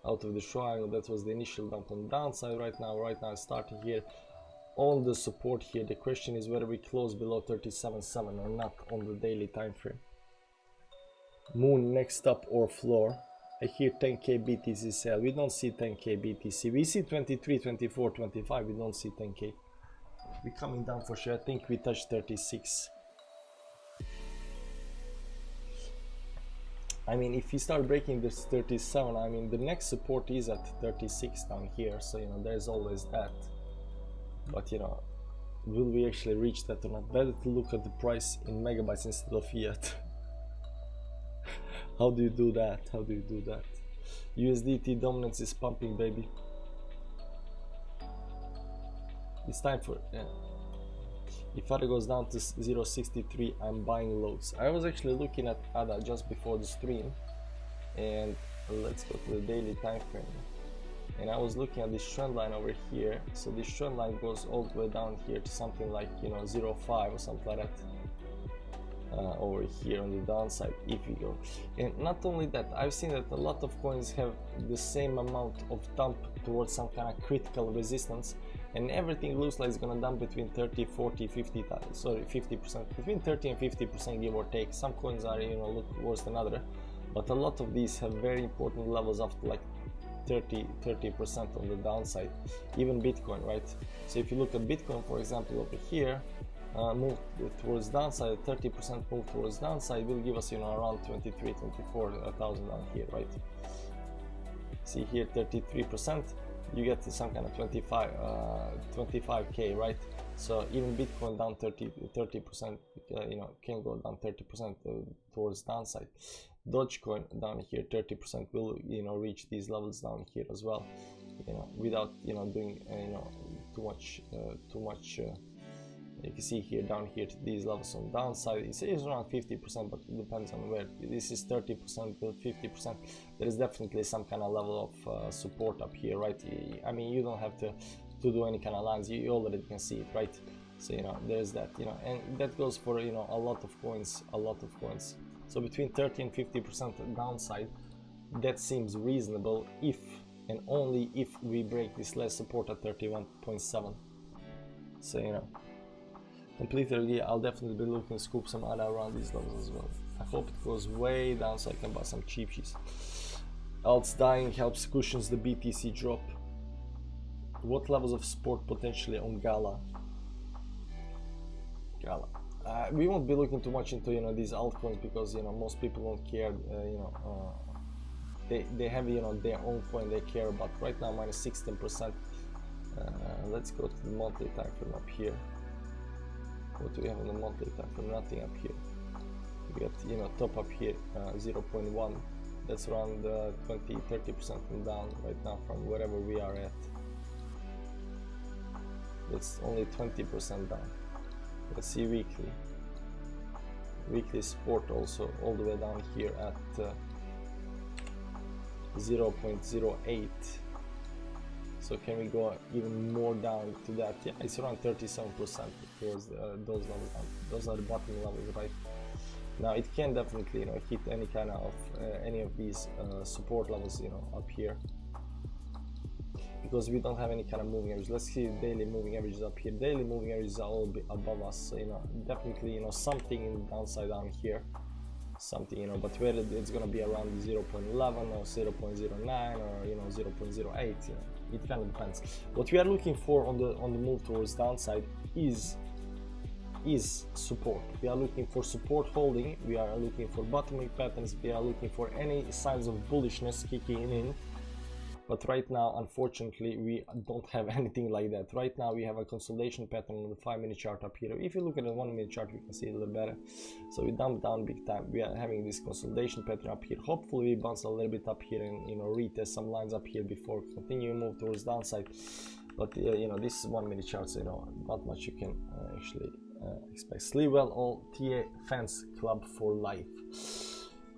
That was the initial dump on the downside. Right now it's starting here on the support here. The question is whether we close below 37.7 or not on the daily time frame. Moon next up or floor. I hear 10k BTC sell. We don't see 10k BTC. We see 23, 24, 25. We don't see 10k. We're coming down for sure. I think we touched 36. I mean, if we start breaking this 37, I mean, the next support is at 36 down here. So, you know, there's always that. But, you know, will we actually reach that or not? Better to look at the price in megabytes instead of fiat. How do you do that? How do you do that? USDT dominance is pumping, baby. It's time for it. Yeah. If ADA goes down to 0.63, I'm buying loads. I was actually looking at ADA just before the stream, and let's go to the daily time frame. And I was looking at this trend line over here. So this trend line goes all the way down here to something like, you know, 0.5 or something like that. Over here on the downside, if we go. And not only that, I've seen that a lot of coins have the same amount of dump towards some kind of critical resistance, and everything looks like it's gonna dump between 30, 40, 50, sorry, 50%, between 30 and 50%, give or take. Some coins are, you know, look worse than other, but a lot of these have very important levels after like 30% on the downside. Even Bitcoin, right? So if you look at Bitcoin, for example, over here, move towards downside, 30% move towards downside will give us, you know, around 23, 24,000 down here, right? See here, 33%, you get to some kind of 25k, right? So even Bitcoin down 30%, you know, can go down 30% towards downside. Dogecoin down here 30% will, you know, reach these levels down here as well, you know, without, you know, doing, you know, too much. You can see here down here to these levels on downside. It says around 50%, but it depends on where. This is 30% to 50%. There is definitely some kind of level of support up here, right? I mean, you don't have to do any kind of lines. You already can see it, right? So, you know, there's that, you know, and that goes for, you know, a lot of coins. So between 30 and 50% downside, that seems reasonable if and only if we break this last support at 31.7. So, you know, completely agree. I'll definitely be looking to scoop some ADA around these levels as well. I hope it goes way down so I can buy some cheap cheese. Alts dying helps cushions the BTC drop. What levels of support potentially on Gala? we won't be looking too much into, you know, these altcoins, because, you know, most people don't care. They have, you know, their own coin they care about. Right now minus 16%. Let's go to the monthly time frame up here. What do we have on the monthly time frame? Nothing up here. We got, you know, top up here 0.1. That's around 20-30% down right now from wherever we are at. That's only 20% down. Let's see weekly. Weekly support also all the way down here at 0.08. So can we go even more down to that? Yeah, it's around 37% towards those levels. Those are the bottom levels, right? Now it can definitely, you know, hit any kind of any of these support levels, you know, up here, because we don't have any kind of moving average. Let's see daily moving averages up here. Daily moving averages are all above us, so, you know, definitely, you know, something in the downside down here, something, you know, but whether it's gonna be around 0.11 or 0.09 or, you know, 0.08, you know, it kind of depends. What we are looking for on the move towards downside is support. We are looking for support holding, we are looking for bottoming patterns, we are looking for any signs of bullishness kicking in. But right now, unfortunately, we don't have anything like that. Right now, we have a consolidation pattern on the 5-minute chart up here. If you look at the 1-minute chart, you can see it a little better. So we dumped down big time. We are having this consolidation pattern up here. Hopefully, we bounce a little bit up here and, you know, retest some lines up here before continuing move towards downside. But you know, this is 1-minute chart, so, you know, not much you can actually expect. Sleep well, all TA fans club for life.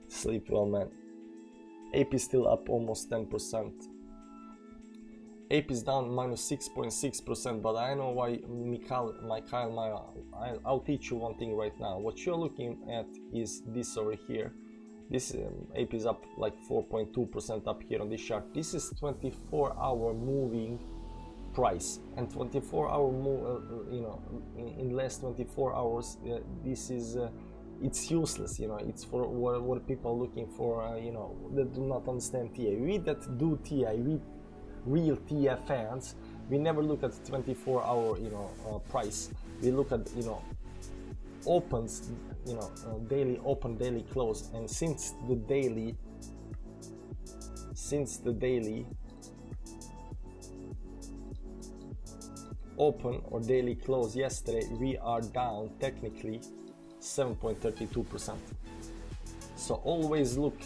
Sleep well, man. AP is still up almost 10%. AP is down minus 6.6%, but I know why. I'll teach you one thing right now. What you're looking at is this over here. This AP is up like 4.2% up here on this chart. This is 24-hour moving price, and 24-hour move, you know, in less 24 hours, this is it's useless, you know. It's for what people are looking for, you know, that do not understand TA. We that do TA, we real TA fans, we never look at 24-hour, you know, price. We look at, you know, opens, you know, daily open, daily close, and since the daily open or daily close yesterday, we are down technically 7.32%. So always look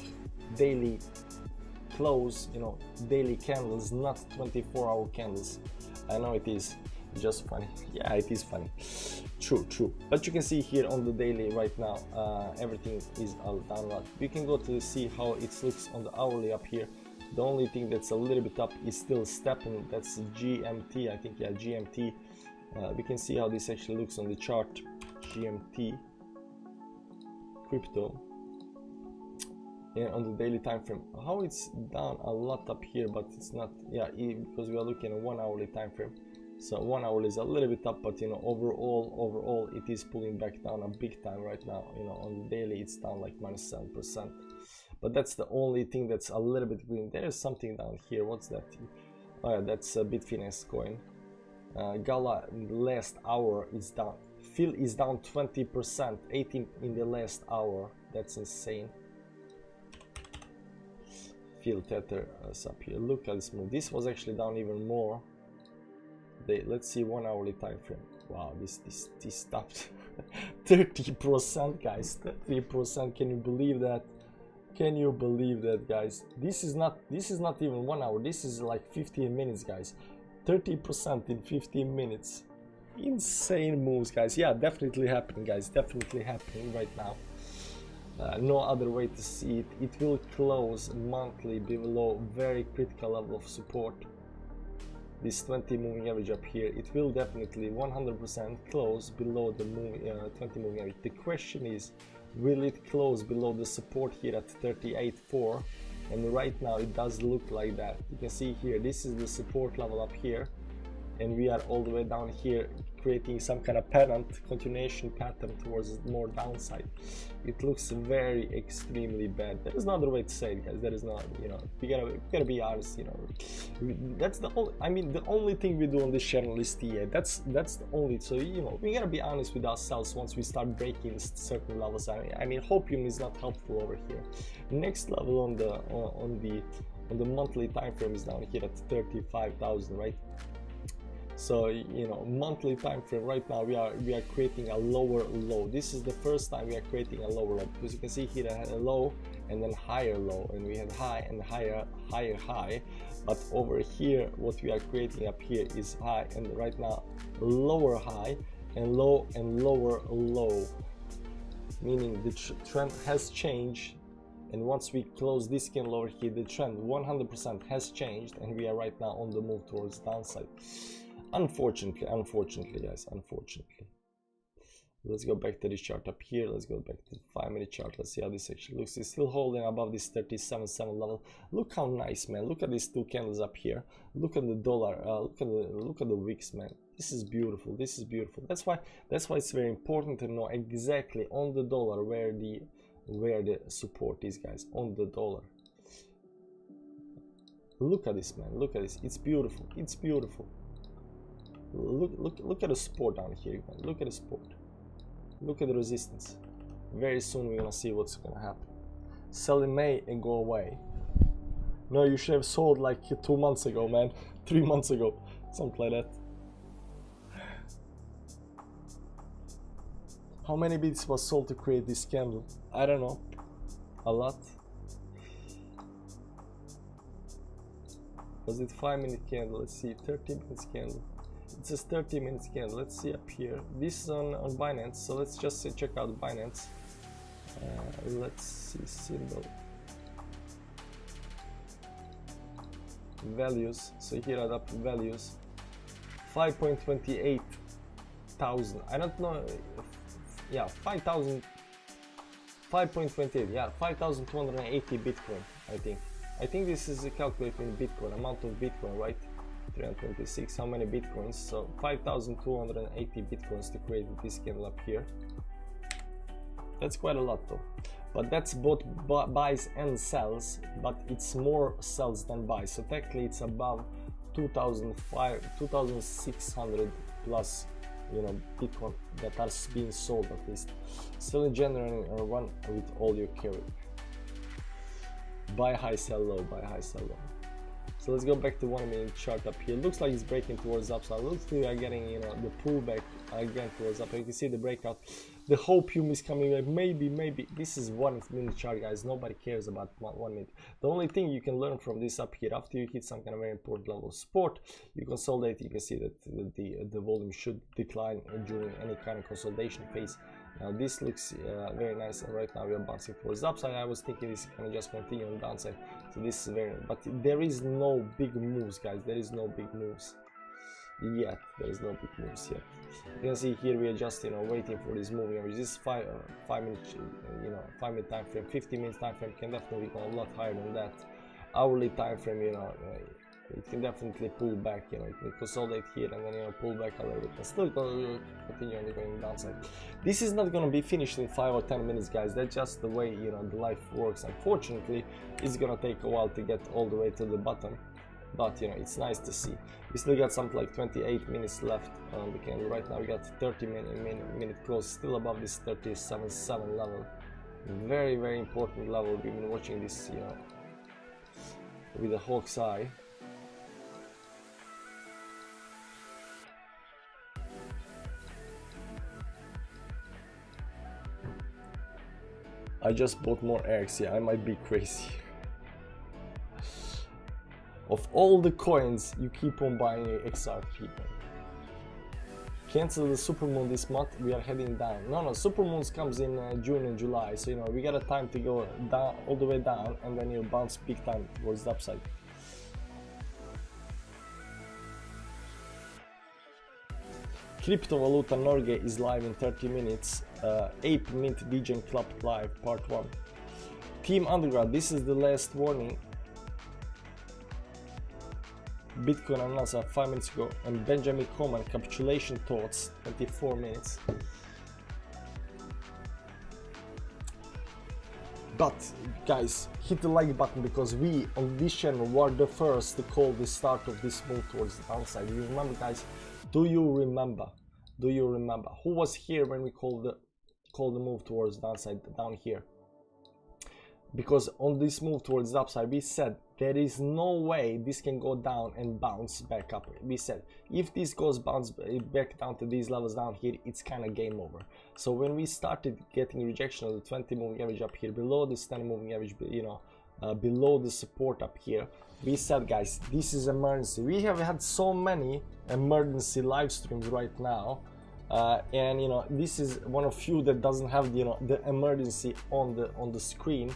daily close, you know, daily candles, not 24-hour candles. I know it is just funny. Yeah, it is funny. True. But you can see here on the daily right now, everything is all down a lot. We can go to see how it looks on the hourly up here. The only thing that's a little bit up is still stepping. That's GMT, I think. Yeah, GMT. We can see how this actually looks on the chart. GMT crypto. And on the daily time frame, how it's down a lot up here, but it's not. Yeah, because we are looking at 1 hourly time frame. So 1 hour is a little bit up, but, you know, overall it is pulling back down a big time right now. You know, on the daily it's down like minus 7%. But that's the only thing that's a little bit green. There is something down here. What's that? Oh yeah, that's a Bitfinex coin. Gala in the last hour is down. Phil is down 20%, 18 in the last hour. That's insane. Phil Tether is up here. Look at this move. This was actually down even more. Let's see 1 hourly time frame. Wow, this stopped 30%, guys. 30%. Can you believe that? Can you believe that, guys? This is not even 1 hour. This is like 15 minutes, guys. 30% in 15 minutes. Insane moves, guys. Yeah, definitely happening, guys. Definitely happening right now. No other way to see it. It will close monthly below very critical level of support. This 20 moving average up here, it will definitely 100% close below the 20 moving average. The question is, will it close below the support here at 38.4? And right now it does look like that. You can see here, this is the support level up here, and we are all the way down here creating some kind of pattern, continuation pattern towards more downside. It looks very extremely bad. There is no other way to say it, guys. There is not, you know, we gotta be honest, you know. That's the only, I mean, the only thing we do on this channel is TA. That's the only, so, you know, we gotta be honest with ourselves once we start breaking certain levels. I mean, hopium is not helpful over here. Next level on the monthly time frame is down here at 35,000, right? So, you know, monthly time frame right now we are creating a lower low. This is the first time we are creating a lower low, because you can see here I had a low and then higher low, and we had high and higher high. But over here what we are creating up here is high, and right now lower high and low and lower low, meaning the trend has changed. And once we close this candle over here, the trend 100% has changed, and we are right now on the move towards downside. Unfortunately, guys, unfortunately. Let's go back to this chart up here. Let's go back to the 5-minute chart. Let's see how this actually looks. It's still holding above this 37.7 level. Look how nice, man. Look at these two candles up here. Look at the dollar. Look at the wicks, man. This is beautiful. This is beautiful. That's why it's very important to know exactly on the dollar where the support is, guys. On the dollar. Look at this, man. Look at this. It's beautiful. It's beautiful. Look at the support down here, man. Look at the support. Look at the resistance. Very soon we're gonna see what's gonna happen. Sell in May and go away. No, you should have sold like 2 months ago, man. 3 months ago, something like that. How many bits was sold to create this candle? I don't know. A lot. Was it 5-minute candle? Let's see. 30 minutes candle. It says 30 minutes candle. Let's see up here. This is on Binance, so let's just check out Binance. Let's see symbol values. So here are the values. 5.28 thousand. I don't know. Yeah, 5,000. 5.28. Yeah, 5,280 Bitcoin. I think this is calculating Bitcoin, amount of Bitcoin, right? 326. How many Bitcoins? So 5,280 Bitcoins to create this candle up here. That's quite a lot, though. But that's both buys and sells, but it's more sells than buys. So technically, it's above 2,600 plus, you know, Bitcoin that are being sold at least. Still generating a run with all your carry. Buy high, sell low, buy high, sell low. So let's go back to 1-minute chart up here. Looks like it's breaking towards upside. Looks like we are getting, you know, the pullback again towards up. You can see the breakout. The hopium is coming back. Maybe. This is 1-minute chart, guys. Nobody cares about 1 minute. The only thing you can learn from this up here, after you hit some kind of very important level of support, you consolidate. You can see that the volume should decline during any kind of consolidation phase. Now this looks very nice, and right now we are bouncing towards the upside. I was thinking this can just continue on downside. So this is very, but there is no big moves, guys. There is no big moves yet. There is no big moves yet. You can see here we are just, you know, waiting for this moving average. This 5-minute, you know, 5-minute time frame, 50 minutes time frame can definitely go a lot higher than that. Hourly time frame, you know, it can definitely pull back, you know, it can consolidate here and then, you know, pull back a little bit and still continue on the going downside. This is not going to be finished in 5 or 10 minutes, guys. That's just the way, you know, the life works. Unfortunately, it's going to take a while to get all the way to the bottom, but, you know, it's nice to see. We still got something like 28 minutes left on the candle. Right now we got 30-minute close, still above this 37.7 level. Very, very important level. We've been watching this, you know, with a hawk's eye. I just bought more eggs. Yeah, I might be crazy. Of all the coins, you keep on buying XRP. Cancel the supermoon this month. We are heading down. No, supermoons comes in June and July. So, you know, we got a time to go down, all the way down, and then you bounce big time towards the upside. Cryptovaluta Norge is live in 30 minutes. Ape Mint Degen Club live, part 1. Team Undergrad, this is the last warning. Bitcoin analysis 5 minutes ago, and Benjamin Coleman capitulation thoughts 24 minutes. But guys, hit the like button, because we on this channel were the first to call the start of this move towards the downside. You remember, guys? Do you remember? Do you remember who was here when we called the move towards the downside down here? Because on this move towards the upside, we said there is no way this can go down and bounce back up. We said if this goes bounce back down to these levels down here, it's kind of game over. So when we started getting rejection of the 20 moving average up here, below this 10 moving average, you know, below the support up here, we said, guys, this is emergency. We have had so many emergency live streams right now, and you know, this is one of few that doesn't have, you know, the emergency on the screen.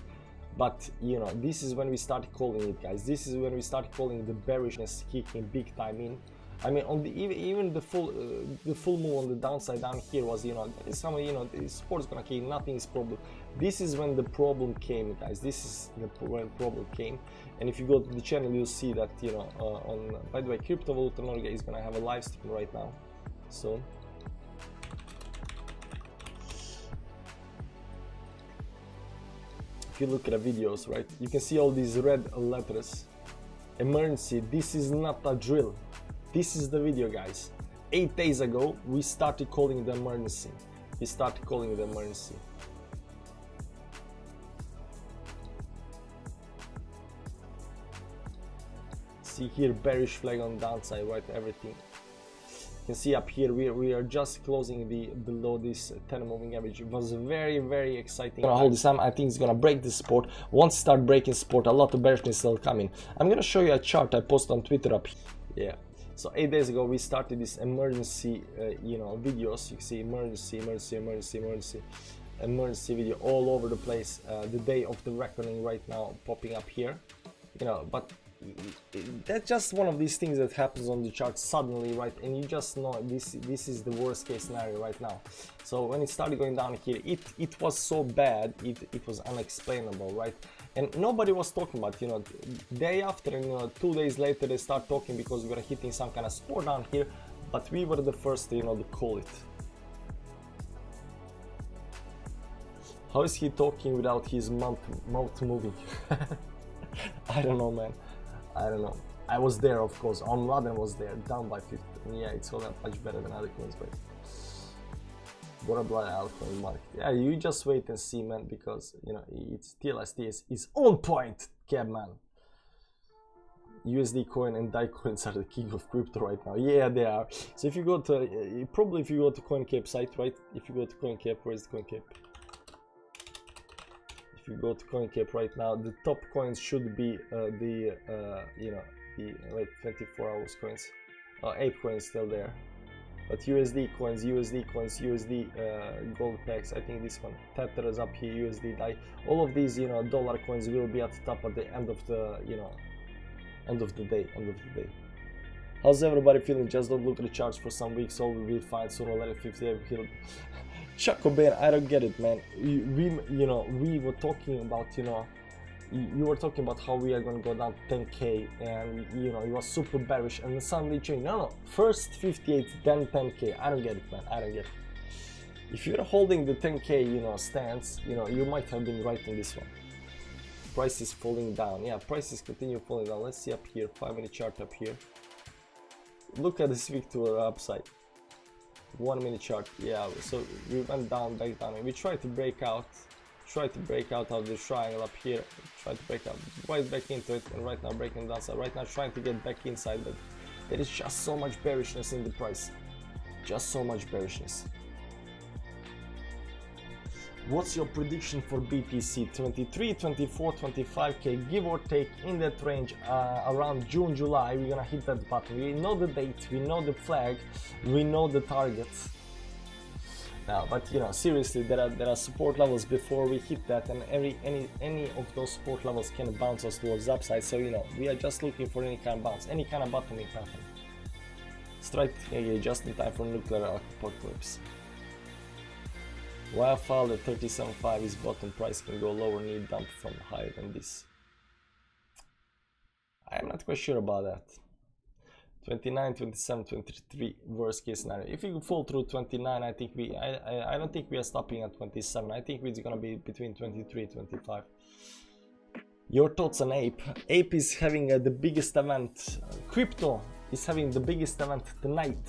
But you know, this is when we started calling it, guys. This is when we started calling the bearishness kicking big time in. I mean, on the even the full move on the downside down here was, you know, some, you know, the support's gonna kick, nothing is problem. This is when the problem came, guys. This is when problem came. And if you go to the channel, you'll see that, you know, on, by the way, Crypto Valuta Norge is gonna have a live stream right now soon. If you look at the videos, right, you can see all these red letters. Emergency. This is not a drill. This is the video, guys. 8 days ago, we started calling the emergency. We started calling the emergency. See here, bearish flag on the downside, right? Everything. You can see up here, we are just closing below this 10 moving average. It was very, very exciting. Gonna hold this time. I think it's gonna break this support. Once start breaking support, a lot of bearishness will come in. I'm gonna show you a chart I posted on Twitter up here. Yeah. So 8 days ago, we started this emergency, you know, videos. You can see emergency video all over the place. The day of the reckoning right now popping up here, you know, but that's just one of these things that happens on the chart suddenly, right? And you just know this is the worst case scenario right now. So when it started going down here, it was so bad, it was unexplainable, right? And nobody was talking about, you know, day after, and you know, 2 days later they start talking because we were hitting some kind of support down here, but we were the first to, you know, to call it. How is he talking without his mouth moving? I don't know, man. I don't know. I was there, of course. On Laden was there, down by 50. Yeah, it's all that much better than other coins, but what a blood altcoin market. Yeah, you just wait and see, man, because you know it's TLST is on point, Cab man. USD coin and DAI coins are the king of crypto right now. Yeah, they are. So if you go to probably if you go to CoinCap site, right? If you go to CoinCap, where's the CoinCap? If you go to CoinCap right now, the top coins should be you know, the like 24 hours coins. Ape coins still there, but USD coins, USD gold packs. I think this one Tether is up here, USD DAI. All of these, you know, dollar coins will be at the top at the end of the, you know, end of the day. How's everybody feeling? Just don't look at the charts for some weeks. All will be fine. Sooner or later, 50 he'll. Chuck Cobain, I don't get it, man. We were talking about, you know, you were talking about how we are going to go down 10k, and you know, you were super bearish, and then suddenly changed. No, first 58, then 10k. I don't get it, man. I don't get it. If you're holding the 10k, you know, stance, you know, you might have been right in this one. Price is falling down. Yeah, prices continue falling down. Let's see up here, 5-minute chart up here. Look at this wick to our upside. 1-minute chart. Yeah, so we went down, back down, and we tried to break out of the triangle up here, try to break out right back into it, and right now breaking down. So right now trying to get back inside, but there is just so much bearishness in the price, just so much bearishness. What's your prediction for BTC? 23, 24, 25k, give or take in that range. Around June, July, we're gonna hit that button. We know the date, we know the flag, we know the targets. Now, but you know, seriously, there are support levels before we hit that, and any of those support levels can bounce us towards the upside. So you know, we are just looking for any kind of bounce, any kind of bottoming pattern. Strike just in time for nuclear apocalypse. While fall at 37.5 is bottom, price can go lower, need dump from higher than this. I am not quite sure about that. 29, 27, 23, worst case scenario. If we fall through 29, I think I don't think we are stopping at 27. I think it's gonna be between 23, 25. Your thoughts on Ape? Ape is having the biggest event. Crypto is having the biggest event tonight.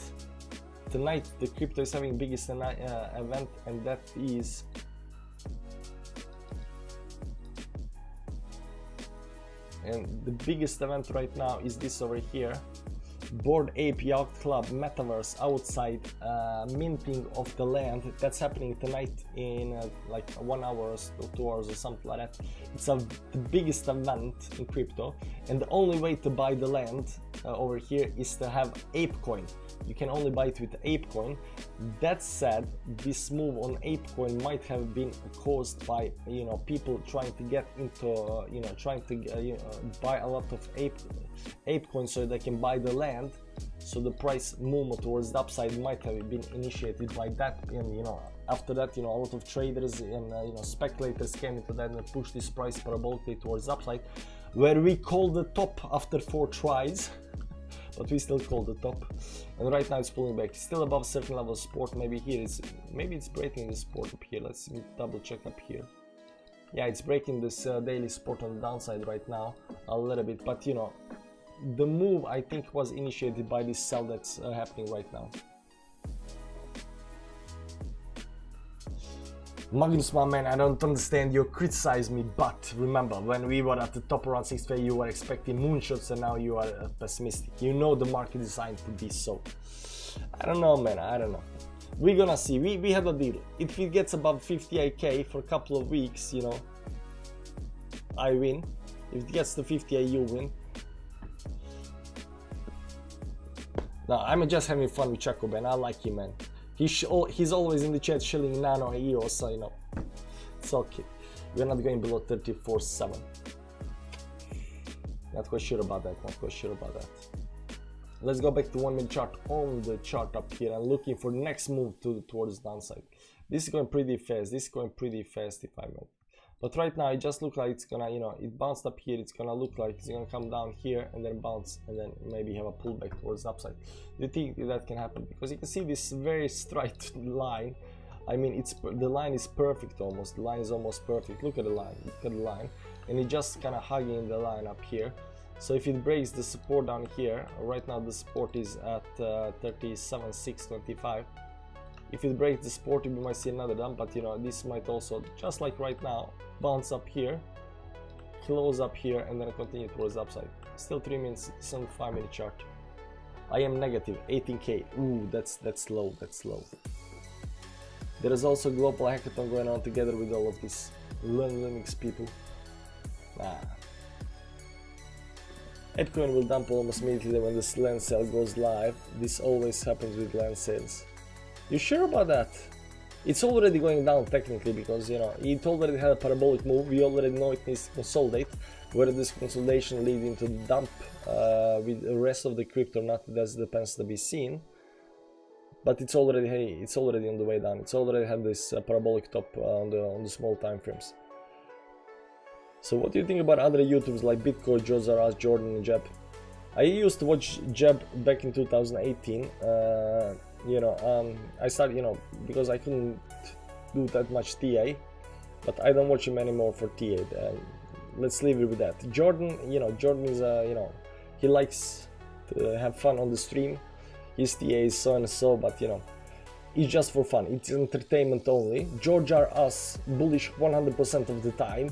Tonight, the crypto is having biggest event, and that is the biggest event right now is this over here. Bored Ape Yacht Club Metaverse outside minting of the land. That's happening tonight in like 1 hour or 2 hours or something like that. It's the biggest event in crypto, and the only way to buy the land over here is to have ApeCoin. You can only buy it with ApeCoin. That said, this move on ApeCoin might have been caused by people trying to get into trying to buy a lot of ApeCoin so they can buy the land. So the price movement towards the upside might have been initiated by that, and after that a lot of traders and speculators came into that and pushed this price parabolically towards the upside, where we call the top after 4 tries. But we still call the top, and right now it's pulling back. It's still above certain level of support. Maybe it's breaking the support up here. Let's double check up here. Yeah, it's breaking this daily support on the downside right now a little bit, but the move I think was initiated by this sell that's happening right now. Magnus, my man, I don't understand. You criticize me, but remember, when we were at the top around 6K, you were expecting moonshots, and now you are pessimistic. You know the market is designed to be so. I don't know, man. I don't know. We're gonna see. We have a deal. If it gets above 58K for a couple of weeks, I win. If it gets to 58, you win. No, I'm just having fun with Chaco, man. I like him, man. He's always in the chat shilling nano a year, so it's okay. We're not going below 34.7. Not quite sure about that. Let's go back to 1 minute chart on the chart up here and looking for the next move towards the downside. This is going pretty fast. If I may. But right now it just looks like it's gonna, it bounced up here. It's gonna look like it's gonna come down here and then bounce and then maybe have a pullback towards the upside. Do you think that can happen? Because you can see this very straight line. I mean, the line is perfect almost. The line is almost perfect. Look at the line. And it just kind of hugging the line up here. So if it breaks the support down here, right now the support is at 37,625. If it breaks the support, we might see another dump, but this might also, just like right now, bounce up here, close up here, and then continue towards the upside. Still 3 minutes. It's on the 5 minute chart. I am negative 18K. Ooh, that's low. There is also global hackathon going on together with all of these Linux people. Altcoin will dump almost immediately when this land sale goes live. This always happens with land sales. You sure about that? It's already going down technically, because it already had a parabolic move. We already know it needs to consolidate. Whether this consolidation leads into the dump with the rest of the crypto or not, that depends to be seen. But it's already on the way down. It's already had this parabolic top on the small time frames. So what do you think about other YouTubers like Bitcoin, Joe Zaraz, Jordan, and Jeb? I used to watch Jeb back in 2018. I started, because I couldn't do that much TA, but I don't watch him anymore for TA. Let's leave it with that. Jordan, Jordan is he likes to have fun on the stream. His TA is so and so, but it's just for fun. It's entertainment only. George R. Us bullish 100% of the time,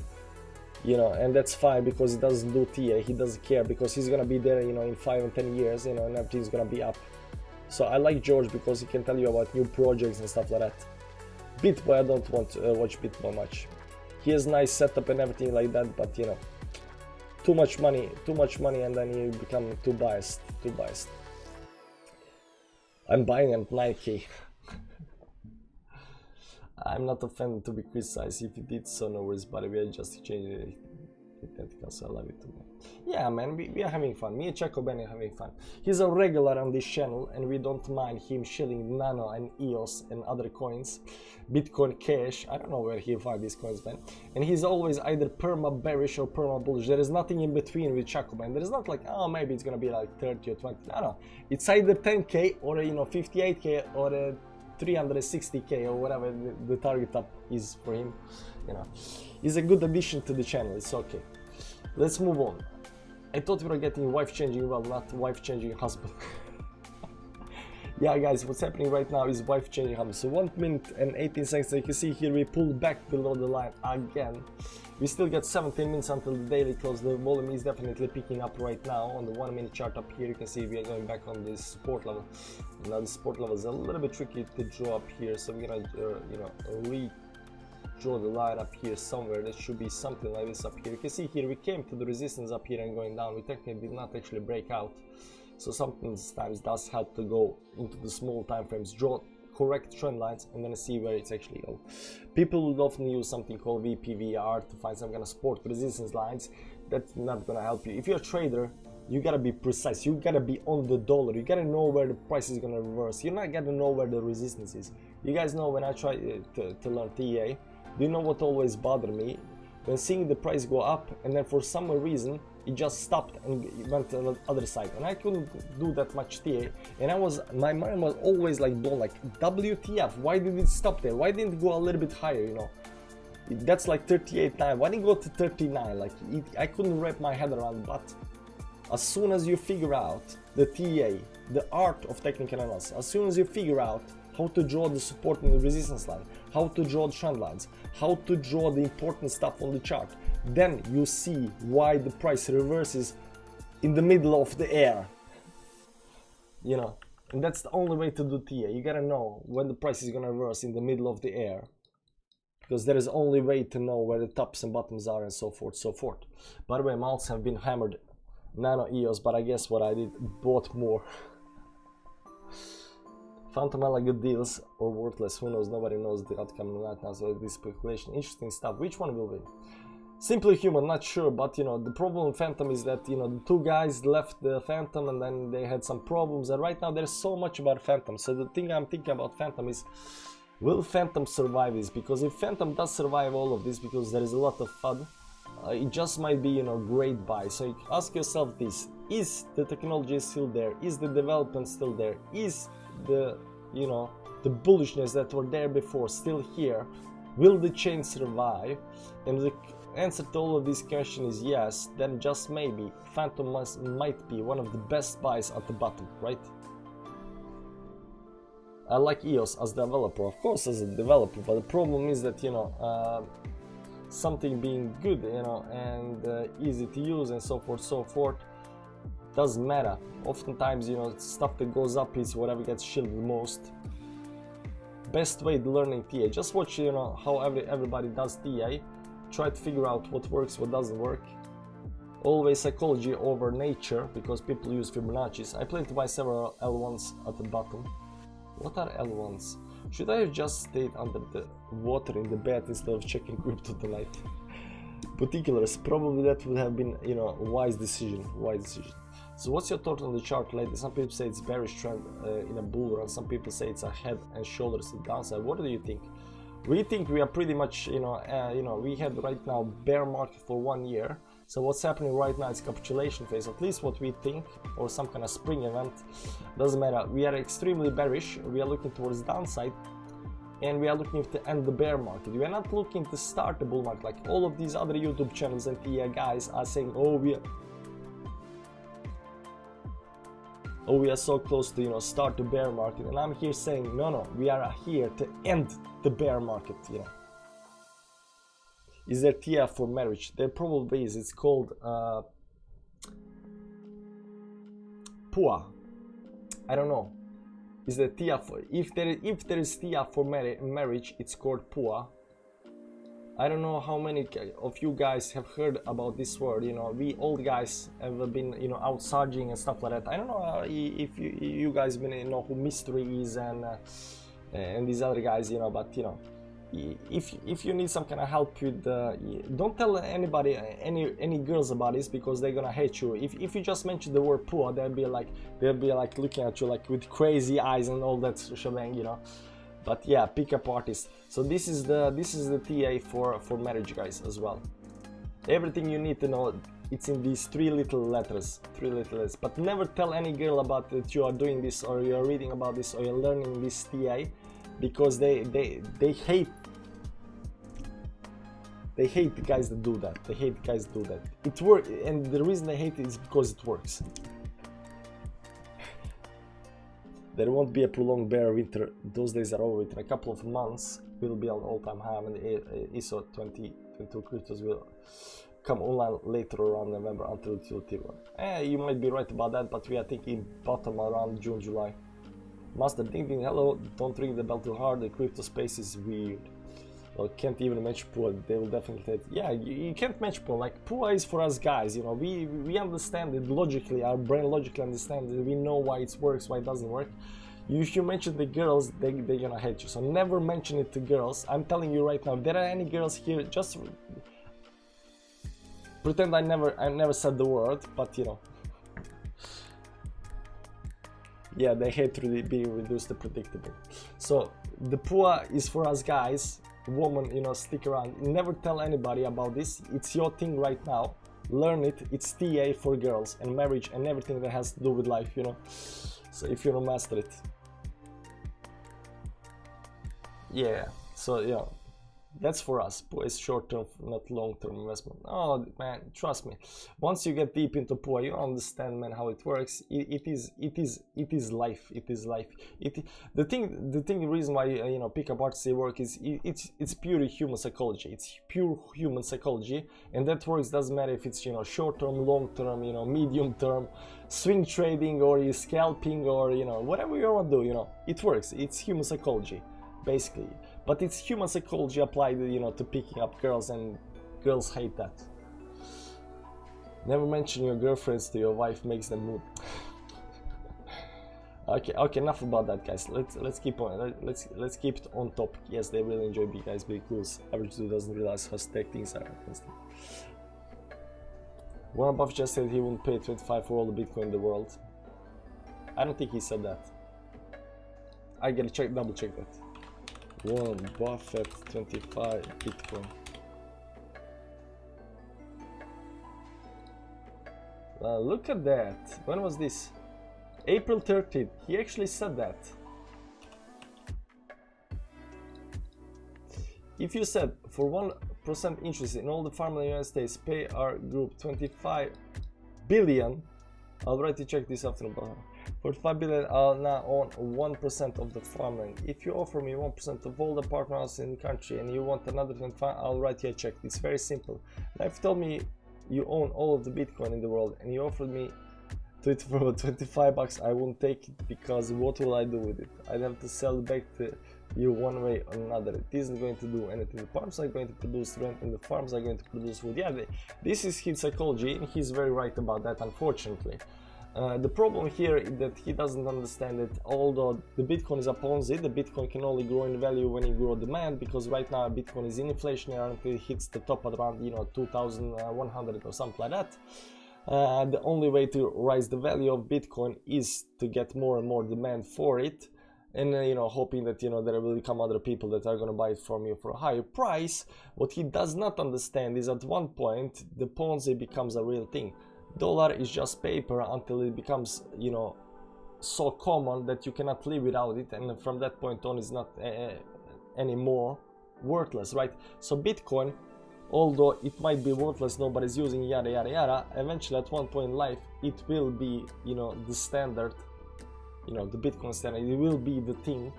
and that's fine, because he doesn't do TA. He doesn't care, because he's gonna be there, in 5 and 10 years, and everything's gonna be up. So I like George because he can tell you about new projects and stuff like that. Bitboy, I don't want to watch Bitboy much. He has nice setup and everything like that, but too much money, and then you become too biased. I'm buying at 9K. I'm not offended to be criticized. If you did so, no worries, but we are just changing it. So I love it too. Yeah, man, we are having fun. Me and Chaco Ben are having fun. He's a regular on this channel, and we don't mind him shilling Nano and EOS and other coins, Bitcoin Cash. I don't know where he finds these coins, man. And he's always either perma bearish or perma bullish. There is nothing in between with Chaco Ben. There is not like, oh, maybe it's gonna be like 30 or 20. No, it's either 10k or 58k or 360k or whatever the target up is for him. He's a good addition to the channel. It's okay. Let's move on. I thought we were getting wife changing, well, not wife changing husband. Yeah, guys, what's happening right now is wife changing husband. So 1 minute and 18 seconds. You can see here we pulled back below the line again. We still got 17 minutes until the daily close. The volume is definitely picking up right now on the 1 minute chart up here. You can see we are going back on this support level. Now the support level is a little bit tricky to draw up here, so we're gonna draw the line up here somewhere. There should be something like this up here. You can see here we came to the resistance up here and going down. We technically did not actually break out, so sometimes does help to go into the small time frames, draw correct trend lines, and then see where it's actually going. People would often use something called VPVR to find some kind of support resistance lines. That's not gonna help you. If you're a trader, you gotta be precise. You gotta be on the dollar. You gotta know where the price is gonna reverse. You're not gonna know where the resistance is. You guys know when I try to learn TA, do you know what always bothered me? When seeing the price go up and then for some reason it just stopped and went to the other side, and I couldn't do that much TA, and my mind was always like blown, like WTF, why did it stop there? Why didn't it go a little bit higher, That's like 38.9, why didn't it go to 39? Like I couldn't wrap my head around. But as soon as you figure out the TA, the art of technical analysis, as soon as you figure out how to draw the support and the resistance line, how to draw the trend lines, how to draw the important stuff on the chart, then you see why the price reverses in the middle of the air. And that's the only way to do TA. You gotta know when the price is gonna reverse in the middle of the air, because there is only way to know where the tops and bottoms are, and so forth, so forth. By the way, amounts have been hammered. Nano EOS, but I guess what I did, bought more. Phantom good deals or worthless, who knows? Nobody knows the outcome right now, so this speculation. Interesting stuff. Which one will win? Simply Human, not sure, but the problem with Phantom is that the two guys left the Phantom and then they had some problems, and right now there's so much about Phantom. So the thing I'm thinking about Phantom is, will Phantom survive this? Because if Phantom does survive all of this, because there is a lot of FUD, it just might be great buy. So you ask yourself this: is the technology still there? Is the development still there? Is the the bullishness that were there before still here? Will the chain survive? And the answer to all of these questions is yes. Then just maybe Phantom might be one of the best buys at the bottom, right? I like EOS as a developer, of course, as a developer, but the problem is that something being good and easy to use and so forth doesn't matter. Oftentimes stuff that goes up is whatever gets shielded the most. Best way to learning TA, just watch how everybody does TA, try to figure out what works, what doesn't work. Always psychology over nature, because people use Fibonacci's. I plan to buy several L1s at the bottom. What are L1s? Should I have just stayed under the water in the bed instead of checking crypto tonight? Particulars, probably that would have been a wise decision. So what's your thought on the chart lately? Some people say it's bearish trend in a bull run. Some people say it's a head and shoulders to the downside. What do you think? We think we are pretty much we had right now bear market for 1 year. So what's happening right now is capitulation phase, at least what we think, or some kind of spring event. Doesn't matter. We are extremely bearish. We are looking towards downside, and we are looking to end the bear market. We are not looking to start the bull market like all of these other YouTube channels and TA guys are saying, oh we are so close to start the bear market, and I'm here saying no, we are here to end the bear market. Is there TA for marriage? There probably is. It's called PUA. I don't know. Is there TA for, if there is TA for marriage, it's called PUA. I don't know how many of you guys have heard about this word. We old guys have been out charging and stuff like that. I don't know if you guys been know who Mystery is and these other guys, but if you need some kind of help with don't tell anybody, any girls about this, because they're gonna hate you. If you just mention the word poor, they'll be like looking at you like with crazy eyes and all that shebang, you know. But yeah, pickup artist. So this is the TA for marriage, guys, as well. Everything you need to know, it's in these three little letters. But never tell any girl about that you are doing this, or you're reading about this, or you're learning this TA, because they hate the guys that do that. They hate the guys that do that. It works, and the reason they hate it is because it works. There won't be a prolonged bear winter. Those days are over. Within a couple of months, will be an all-time high, and ISO 2022 cryptos will come online later around November until Ethereum. You might be right about that, but we are thinking bottom around June, July. Master ding ding, hello. Don't ring the bell too hard. The crypto space is weird. Well, can't even match poor. They will definitely. Yeah, you can't match poor. Like, poor is for us guys. You know, we understand it logically. Our brain logically understands it. We know why it works, why it doesn't work. If you mention the girls, they're gonna hate you. So never mention it to girls. I'm telling you right now. If there are any girls here, just pretend I never said the word. But you know. Yeah, they hate really being reduced to predictable. So the poor is for us guys. Woman, you know, stick around. Never tell anybody about this. It's your thing right now. Learn it. It's TA for girls and marriage and everything that has to do with life, you know. So if you don't master it, yeah. So yeah, that's for us. It's short-term, not long-term investment. Oh man, trust me. Once you get deep into PUA, you understand, man, how it works. It is life. It is life. The reason why you know pickup artists work is it's purely human psychology. It's pure human psychology, and that works. Doesn't matter if it's, you know, short-term, long-term, you know, medium-term, swing trading, or you scalping, or you know, whatever you want to do. You know, it works. It's human psychology, basically. But it's human psychology applied, you know, to picking up girls, and girls hate that. Never mention your girlfriends to your wife, makes them move. Okay, enough about that, guys. Let's keep on. Let's keep it on topic. Yes, they really enjoy big guys, big cools. Average dude doesn't realize how stacked things are. Warren Buffett just said he wouldn't pay 25 for all the Bitcoin in the world. I don't think he said that. I gotta double check that. Warren Buffett 25 Bitcoin. Look at that. When was this? April 13th. He actually said that. If you said for 1% interest in all the farmland in the United States, pay our group 25 billion. I'll write to check this afternoon. For 5 billion, I'll now own 1% of the farmland. If you offer me 1% of all the partners in the country and you want another 25, I'll write you a check. It's very simple. Now, if you told me you own all of the Bitcoin in the world and you offered me to it for 25 bucks, I won't take it, because what will I do with it? I'd have to sell it back to you one way or another. It isn't going to do anything. The farms are going to produce rent and the farms are going to produce food. Yeah, this is his psychology, and he's very right about that, unfortunately. The problem here is that he doesn't understand that although the Bitcoin is a Ponzi, the Bitcoin can only grow in value when you grow demand, because right now Bitcoin is in inflationary until it hits the top at around, you know, 2,100 or something like that. The only way to rise the value of Bitcoin is to get more and more demand for it, and you know, hoping that, you know, there will become other people that are going to buy it from you for a higher price. What he does not understand is at one point the Ponzi becomes a real thing. Dollar is just paper until it becomes, you know, so common that you cannot live without it, and from that point on is not anymore worthless, right? So Bitcoin, although it might be worthless, nobody's using, yada yada yada, eventually at one point in life it will be, you know, the standard, you know, the Bitcoin standard. It will be the thing.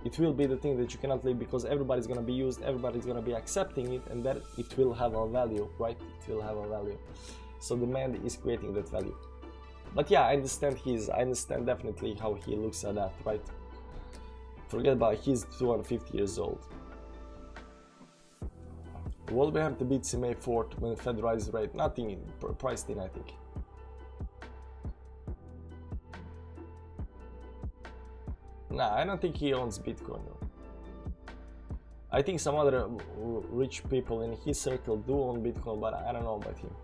It will be the thing that you cannot leave, because everybody's going to be used, everybody's going to be accepting it, and that it will have a value, right? It will have a value. So demand is creating that value. But yeah, I understand definitely how he looks at that, right? Forget about it, he's 250 years old. What will happen to BTC May 4th when the Fed rises rate? Nothing priced in, I think. Nah, I don't think he owns Bitcoin though. I think some other rich people in his circle do own Bitcoin, but I don't know about him,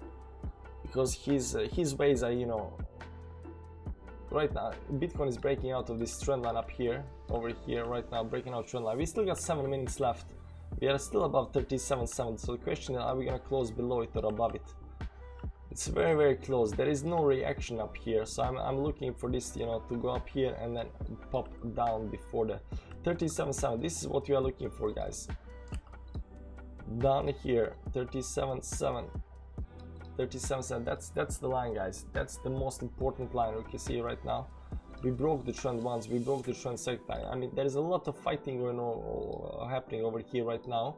because his ways are, you know, right now Bitcoin is breaking out of this trend line up here, over here right now, breaking out trend line. We still got 7 minutes left. We are still above 37.7. So the question is, are we gonna close below it or above it? It's very, very close. There is no reaction up here, so I'm looking for this, you know, to go up here and then pop down before the 37.7. This is what we are looking for, guys. Down here, 37.7. 37.7. That's the line, guys. That's the most important line we can see right now. We broke the trend once, we broke the trend second time. I mean, there is a lot of fighting going on, happening over here right now.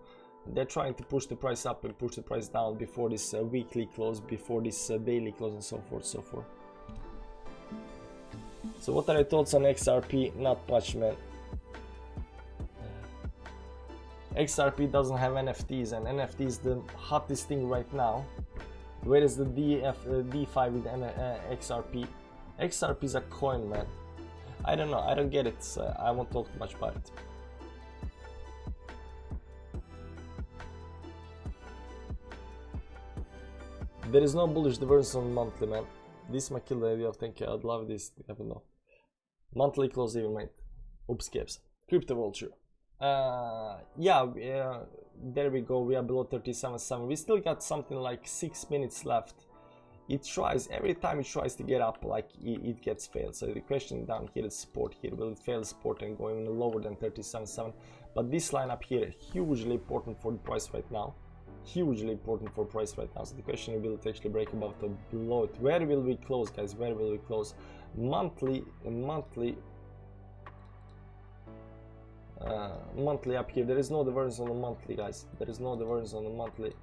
They're trying to push the price up and push the price down before this weekly close, before this daily close, and so forth, so forth. So what are your thoughts on XRP? Not much, man. XRP doesn't have NFTs, and NFT is the hottest thing right now. Where is the DeFi with XRP? XRP is a coin, man. I don't know, I don't get it, so I won't talk too much about it. There is no bullish divergence on monthly, man. This might kill the idea of thank you. I'd love this to happen though. Monthly close even, mate. Oops, caps. Crypto vulture. Yeah, there we go. We are below 37.7. We still got something like 6 minutes left. It tries, every time it tries to get up, like it gets failed. So the question down here is support here. Will it fail support and go even lower than 37.7? But this line up here, hugely important for the price right now. Hugely important for price right now. So the question is, will it actually break above or below it? Where will we close, guys? Where will we close? Monthly up here. There is no divergence on the monthly, guys. There is no divergence on the monthly.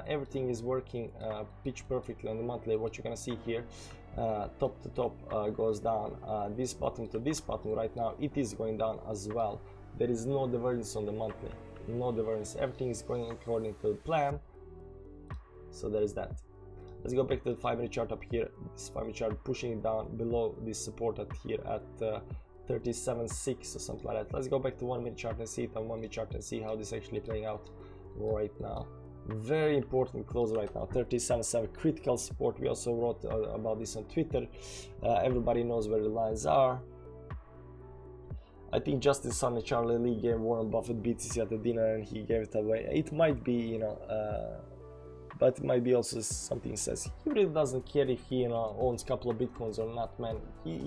Everything is working pitch perfectly on the monthly. What you're gonna see here, top to top goes down, this bottom to this bottom right now, it is going down as well. There is no divergence on the monthly, no divergence. Everything is going according to the plan. So there is that. Let's go back to the 5-minute chart up here. This 5-minute chart pushing it down below this support at here at 37.6 or something like that. Let's go back to 1-minute chart and see it on 1-minute chart and see how this is actually playing out right now. Very important close right now, 37.7, critical support. We also wrote about this on Twitter. Everybody knows where the lines are. I think Justin Sun and Charlie Lee gave Warren Buffett BTC at the dinner and he gave it away. It might be, you know, but it might be also something says he really doesn't care if he, you know, owns a couple of Bitcoins or not, man.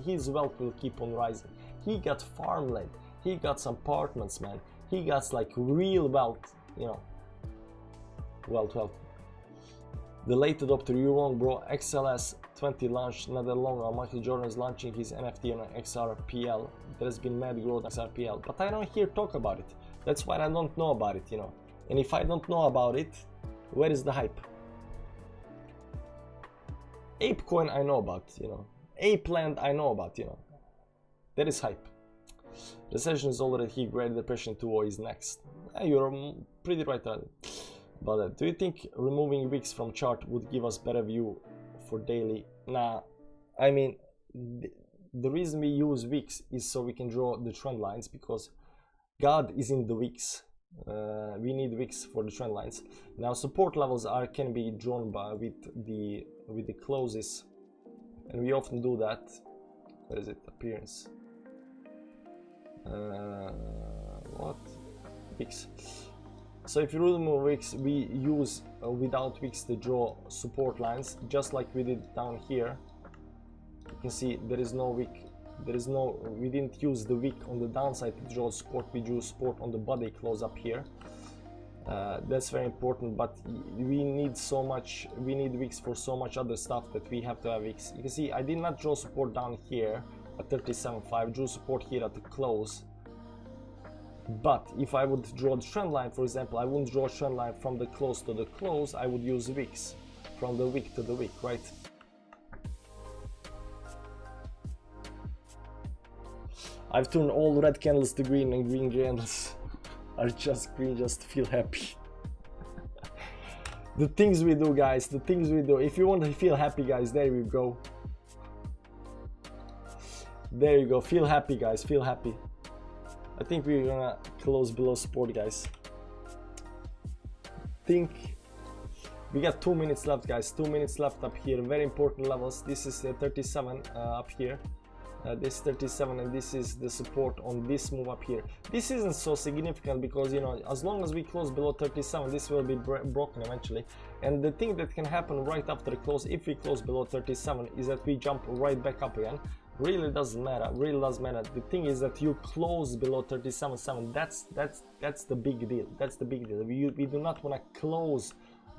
His wealth will keep on rising. He got farmland, he got some apartments, man. He got like real wealth, you know. Wealth. The late adopter, you wrong, bro. XLS 20 launched not that long ago. Michael Jordan is launching his NFT on XRPL. There has been mad growth on XRPL, but I don't hear talk about it. That's why I don't know about it, you know. And if I don't know about it, where is the hype? ApeCoin I know about, you know. ApeLand I know about, you know. There is hype. Recession is already here. Great Depression 2.0 is next. You're pretty right there. But do you think removing wicks from chart would give us better view for daily? Nah, I mean, the reason we use wicks is so we can draw the trend lines, because God is in the wicks. We need wicks for the trend lines. Now support levels can be drawn by with the closes, and we often do that. Where is it? Appearance. What? Wicks. So if you remove wicks, we use without wicks to draw support lines, just like we did down here. You can see there is no wick. We didn't use the wick on the downside to draw support. We drew support on the body close up here. That's very important, but we need so much. We need wicks for so much other stuff that we have to have wicks. You can see I did not draw support down here at 37.5. Drew support here at the close. But if I would draw the trend line, for example, I wouldn't draw a trend line from the close to the close. I would use wicks from the wick to the wick, right? I've turned all red candles to green, and green candles are just green just to feel happy. The things we do, guys, the things we do. If you want to feel happy, guys, there you go. There you go. Feel happy, guys, feel happy. I think we're gonna close below support, guys. think we got 2 minutes left, guys. 2 minutes left up here. Very important levels. This is 37 up here. This 37, and this is the support on this move up here. This isn't so significant because, you know, as long as we close below 37, this will be broken eventually. And the thing that can happen right after the close, if we close below 37, is that we jump right back up again. Really doesn't matter. Really doesn't matter. The thing is that you close below 37.7. That's the big deal. That's the big deal. We do not want to close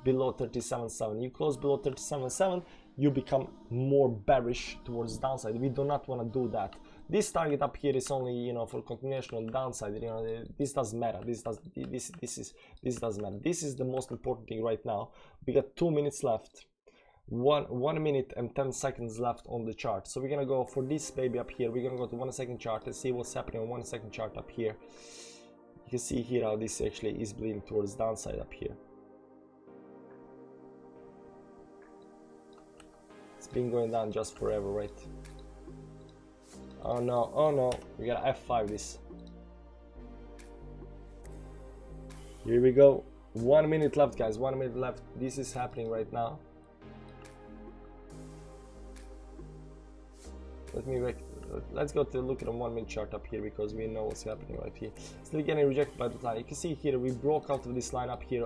below 37.7. You close below 37.7, you become more bearish towards downside. We do not want to do that. This target up here is only, you know, for continuation on downside. You know, this doesn't matter. This doesn't matter. This is the most important thing right now. We got 2 minutes left. 1 minute and 10 seconds left on the chart. So we're gonna go for this baby up here. We're gonna go to 1 second chart and see what's happening on 1 second chart up here. You can see here how this actually is bleeding towards downside up here. It's been going down just forever, right? Oh no, we gotta F5 this. Here we go. 1 minute left, guys. 1 minute left. This is happening right now. Let's go to look at a 1 minute chart up here because we know what's happening right here. Still getting rejected by the line. You can see here we broke out of this line up here,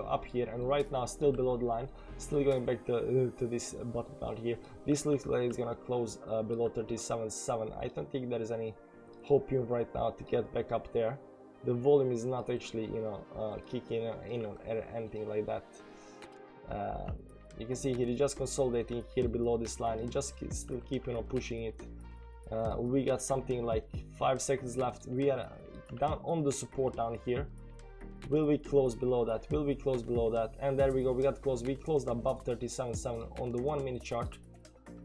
and right now still below the line. Still going back to this bottom down here. This looks like it's gonna close below 37.7. I don't think there is any hope here right now to get back up there. The volume is not actually, you know, kicking in or anything like that. You can see here it's just consolidating here below this line. It just still keep, you know, pushing it. We got something like 5 seconds left. We are down on the support down here. Will we close below that? Will we close below that? And there we go. We got close. We closed above 37.7 on the 1 minute chart.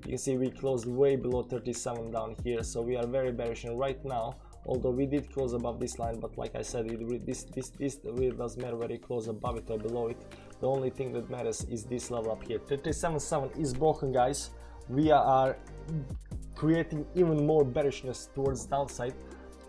You can see we closed way below 37 down here. So we are very bearish. And right now, although we did close above this line, but like I said, this really doesn't matter whether you close above it or below it. The only thing that matters is this level up here. 37.7 is broken, guys. We are creating even more bearishness towards downside.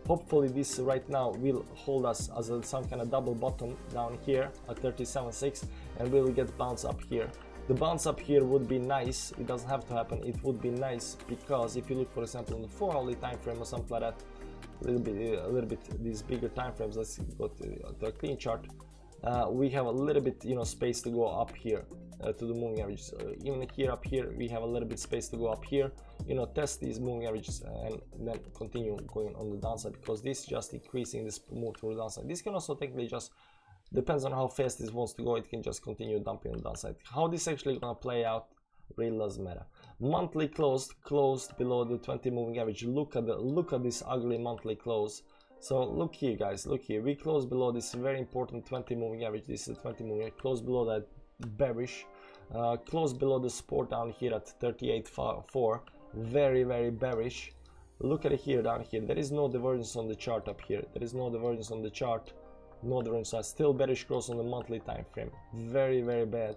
Hopefully this right now will hold us as some kind of double bottom down here at 37.6, and we will get bounce up here. The bounce up here would be nice. It doesn't have to happen. It would be nice because if you look, for example, on the 4-hourly time frame or something like that, a little bit these bigger time frames. Let's go to a clean chart. We have a little bit, you know, space to go up here to the moving averages. Even here up here, we have a little bit space to go up here, you know, test these moving averages and then continue going on the downside, because this is just increasing this move to the downside. This can also technically just depends on how fast this wants to go. It can just continue dumping on the downside. How this actually gonna play out really doesn't matter. Monthly closed below the 20 moving average. Look at this ugly monthly close. So look here, guys, look here. We closed below this very important 20 moving average. This is 20 moving average. Close below that, bearish. Close below the support down here at 38.4. Very bearish. Look at it here, down here. There is no divergence on the chart up here. There is no divergence on the chart. No divergence. Still bearish cross on the monthly time frame. Very bad.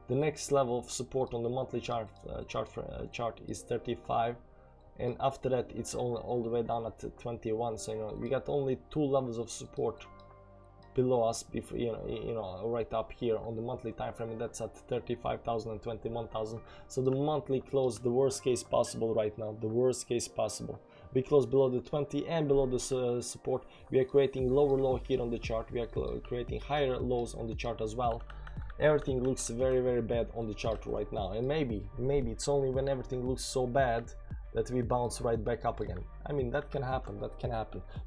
The next level of support on the monthly chart is 35. And after that it's all the way down at 21. So, you know, we got only 2 levels of support below us before, you know, right up here on the monthly time frame, and that's at 35,000 and 21,000. So the monthly close, the worst case possible right now, the worst case possible. We close below the 20 and below the support. We are creating lower low here on the chart. We are creating higher lows on the chart as well. Everything looks very bad on the chart right now, and maybe it's only when everything looks so bad that we bounce right back up again. I mean, that can happen,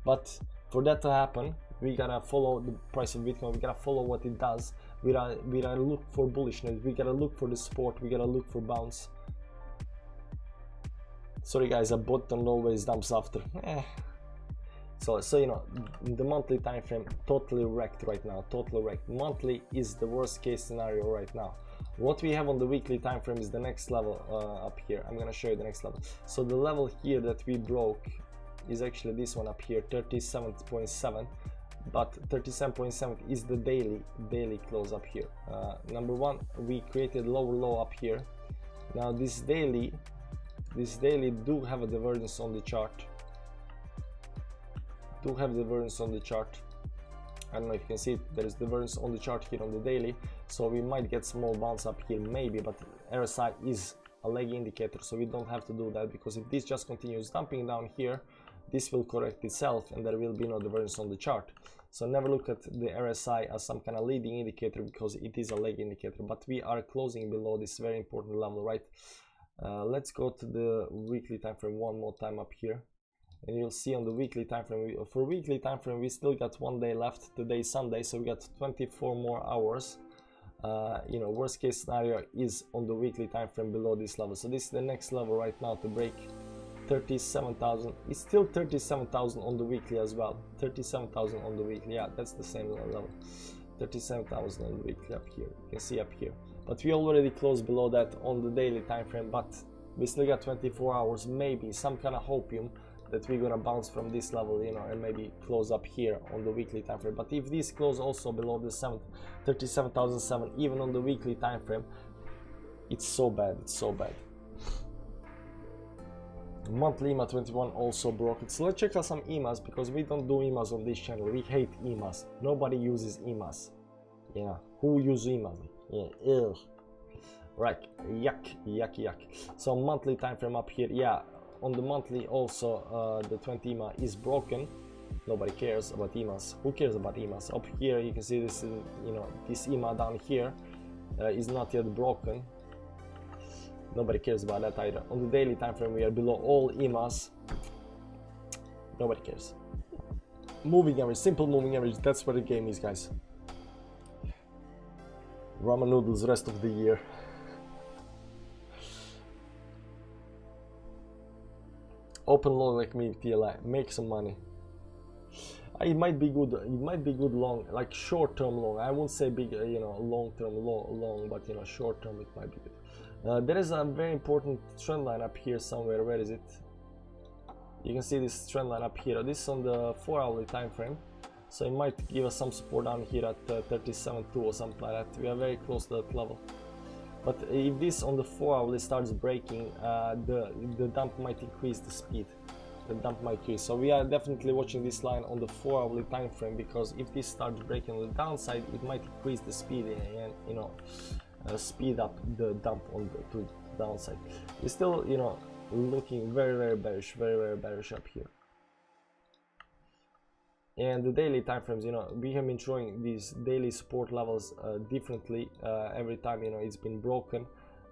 but for that to happen, we gotta follow the price of Bitcoin. We gotta follow what it does. We gotta look for bullishness. We gotta look for the support. We gotta look for bounce. Sorry guys, a bottom always dumps after. So you know, the monthly time frame totally wrecked right now, totally wrecked. Monthly is the worst case scenario right now. What we have on the weekly time frame is the next level up here. I'm gonna show you the next level. So the level here that we broke is actually this one up here, 37.7. But 37.7 is the daily close up here. Number one, we created lower low up here. Now this daily do have a divergence on the chart. I don't know if you can see it, there is divergence on the chart here on the daily, so we might get small bounce up here maybe, but RSI is a lag indicator, so we don't have to do that, because if this just continues dumping down here, this will correct itself and there will be no divergence on the chart. So never look at the RSI as some kind of leading indicator, because it is a lag indicator, but we are closing below this very important level, right? Let's go to the weekly time frame one more time up here, and you'll see on the weekly time frame, for weekly time frame we still got 1 day left. Today is Sunday, so we got 24 more hours. You know, worst case scenario is on the weekly time frame below this level, so this is the next level right now to break 37,000. It's still 37,000 on the weekly as well. 37,000 on the weekly, yeah, that's the same level. 37,000 on the weekly up here, you can see up here, but we already closed below that on the daily time frame, but we still got 24 hours, maybe some kind of hopium that we're gonna bounce from this level, you know, and maybe close up here on the weekly time frame. But if this close also below the 37,007 even on the weekly time frame, it's so bad, it's so bad. Monthly EMA 21 also broke it. So let's check out some EMAs, because we don't do EMAs on this channel. We hate EMAs. Nobody uses EMAs. Yeah, who uses EMAs? Yeah, ew. Right, yuck, yuck, yuck. So monthly time frame up here, yeah, on the monthly also the 20 EMA is broken. Nobody cares about EMAs. Who cares about EMAs? Up here you can see this, you know, this EMA down here is not yet broken. Nobody cares about that either. On the daily time frame we are below all EMAs. Nobody cares. Moving average, simple moving average, that's what the game is, guys. Ramen noodles rest of the year. Open long like me, TLI, make some money. It might be good. It might be good long, like short term long. I won't say big, you know, long term long, but you know, short term it might be good. There is a very important trend line up here somewhere. Where is it? You can see this trend line up here. This is on the 4-hourly time frame, so it might give us some support down here at 37.2 or something like that. We are very close to that level. But if this on the 4-hourly starts breaking, the dump might increase the speed. The dump might increase. So we are definitely watching this line on the 4-hourly time frame, because if this starts breaking on the downside, it might increase the speed and, you know, speed up the dump on the to downside. It's still, you know, looking very bearish, very bearish up here. And the daily time frames, you know, we have been showing these daily support levels differently every time, you know, it's been broken.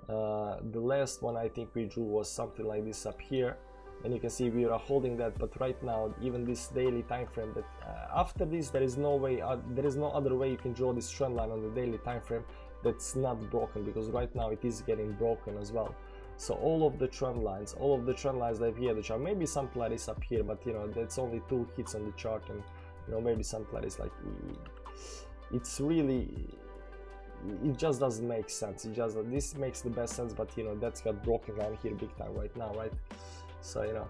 The last one I think we drew was something like this up here, and you can see we are holding that. But right now, even this daily time frame, that after this there is no way, there is no other way you can draw this trend line on the daily time frame that's not broken, because right now it is getting broken as well. So all of the trend lines that here the chart, maybe something like this up here, but you know, that's only 2 hits on the chart, and you know, maybe something like this, like it's really, it just doesn't make sense. It just, this makes the best sense, but you know, that's got broken down here big time right now, right? So you know,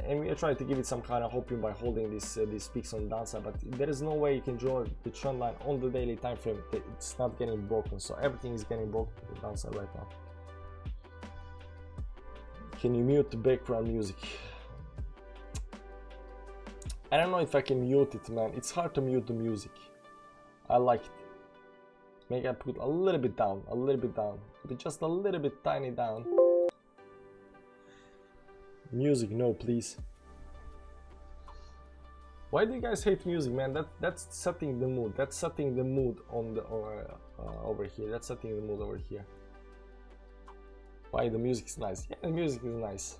and we are trying to give it some kind of hope by holding these peaks on the downside, but there is no way you can draw the trend line on the daily time frame. It's not getting broken, so everything is getting broken to the downside right now. Can you mute the background music? I don't know if I can mute it, man. It's hard to mute the music. I like it. Maybe I put a little bit down, but just a little bit tiny down. Music, no, please. Why do you guys hate music, man? That's setting the mood. That's setting the mood on the over here. That's setting the mood over here. Why the music is nice? Yeah, the music is nice.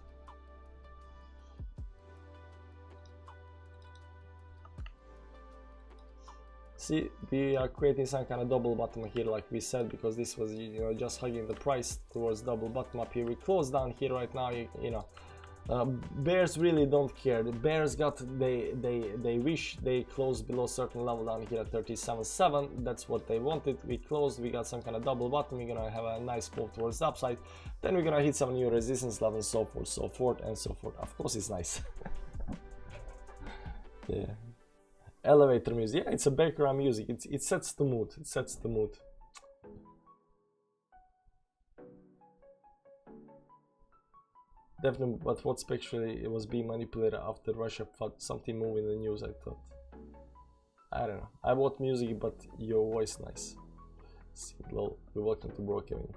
See, we are creating some kind of double bottom here, like we said, because this was, you know, just hugging the price towards double bottom up here. We close down here right now, you know. Bears really don't care. The bears got, they wish they closed below certain level down here at 37.7. That's what they wanted. We closed, we got some kind of double bottom. We're gonna have a nice move towards the upside, then we're gonna hit some new resistance levels, so forth and so forth. Of course it's nice. Yeah, elevator music. Yeah, it's a background music. It sets the mood. It sets the mood. Definitely, but what spectrally it was being manipulated after Russia fought something moving in the news, I thought. I don't know. I bought music, but your voice nice. Lol, you're welcome to bro Kevin.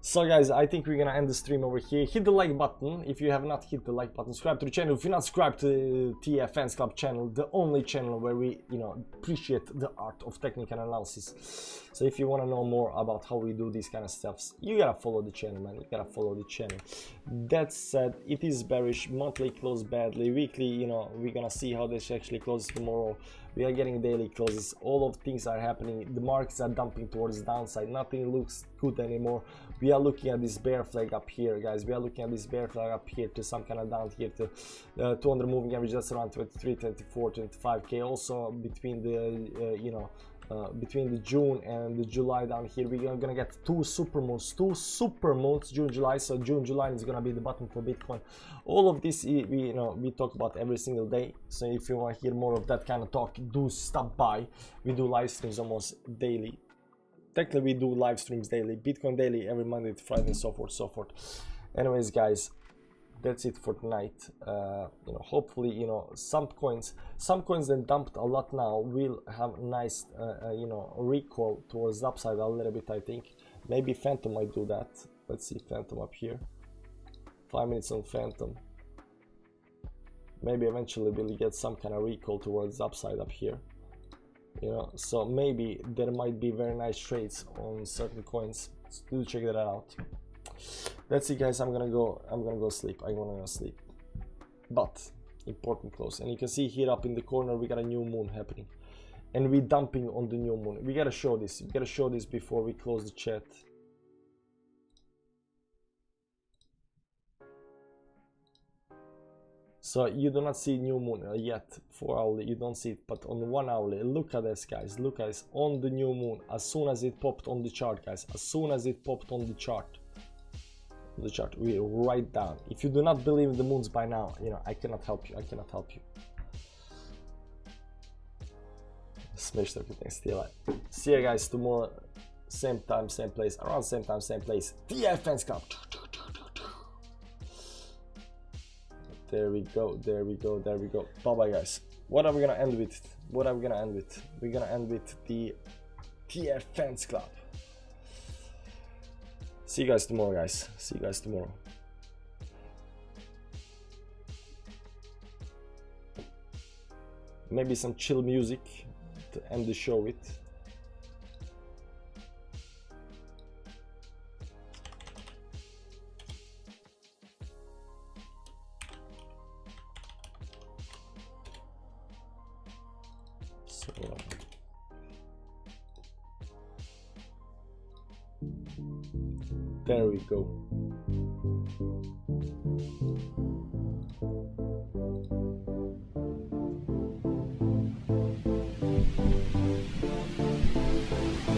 So guys, I think we're gonna end the stream over here. Hit the like button if you have not hit the like button. Subscribe to the channel if you're not subscribed to the TF Fans Club channel, the only channel where we, you know, appreciate the art of technical analysis. So if you want to know more about how we do these kind of stuffs, you gotta follow the channel, man. You gotta follow the channel. That said, it is bearish. Monthly closed badly. Weekly, you know, we're gonna see how this actually closes tomorrow. We are getting daily closes. All of things are happening. The markets are dumping towards the downside. Nothing looks good anymore. We are looking at this bear flag up here, guys. We are looking at this bear flag up here to some kind of down here to 200 moving average. That's around 23, 24, 25k. Also between the between the June and the July down here, we're gonna get two super moons, June, July. So June, July is gonna be the bottom for Bitcoin. All of this, we talk about every single day. So if you want to hear more of that kind of talk, do stop by. We do live streams almost daily. Technically, we do live streams daily, Bitcoin daily, every Monday to Friday, and so forth. Anyways, guys, that's it for tonight. Hopefully, some coins that dumped a lot now will have nice, recall towards the upside a little bit. I think maybe Phantom might do that. Let's see Phantom up here. 5 minutes on Phantom. Maybe eventually we'll get some kind of recall towards the upside up here. So maybe there might be very nice trades on certain coins. Do check that out. That's it, guys. I'm gonna go sleep. I wanna go sleep. But important close, and you can see here up in the corner we got a new moon happening, and we dumping on the new moon. We gotta show this. We gotta show this before we close the chat. So you do not see new moon yet, 4 hourly, you don't see it, but on 1 hourly, look at this, guys, look at this, on the new moon, as soon as it popped on the chart, guys, as soon as it popped on the chart, we write down. If you do not believe in the moons by now, I cannot help you, Smashed everything, still alive. See you guys tomorrow, same time, same place, around same time, same place, TF Fans Club. There we go. Bye bye, guys. What are we gonna end with? We're gonna end with the TF Fans Club. See you guys tomorrow, guys. Maybe some chill music to end the show with. There we go.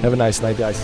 Have a nice night, guys.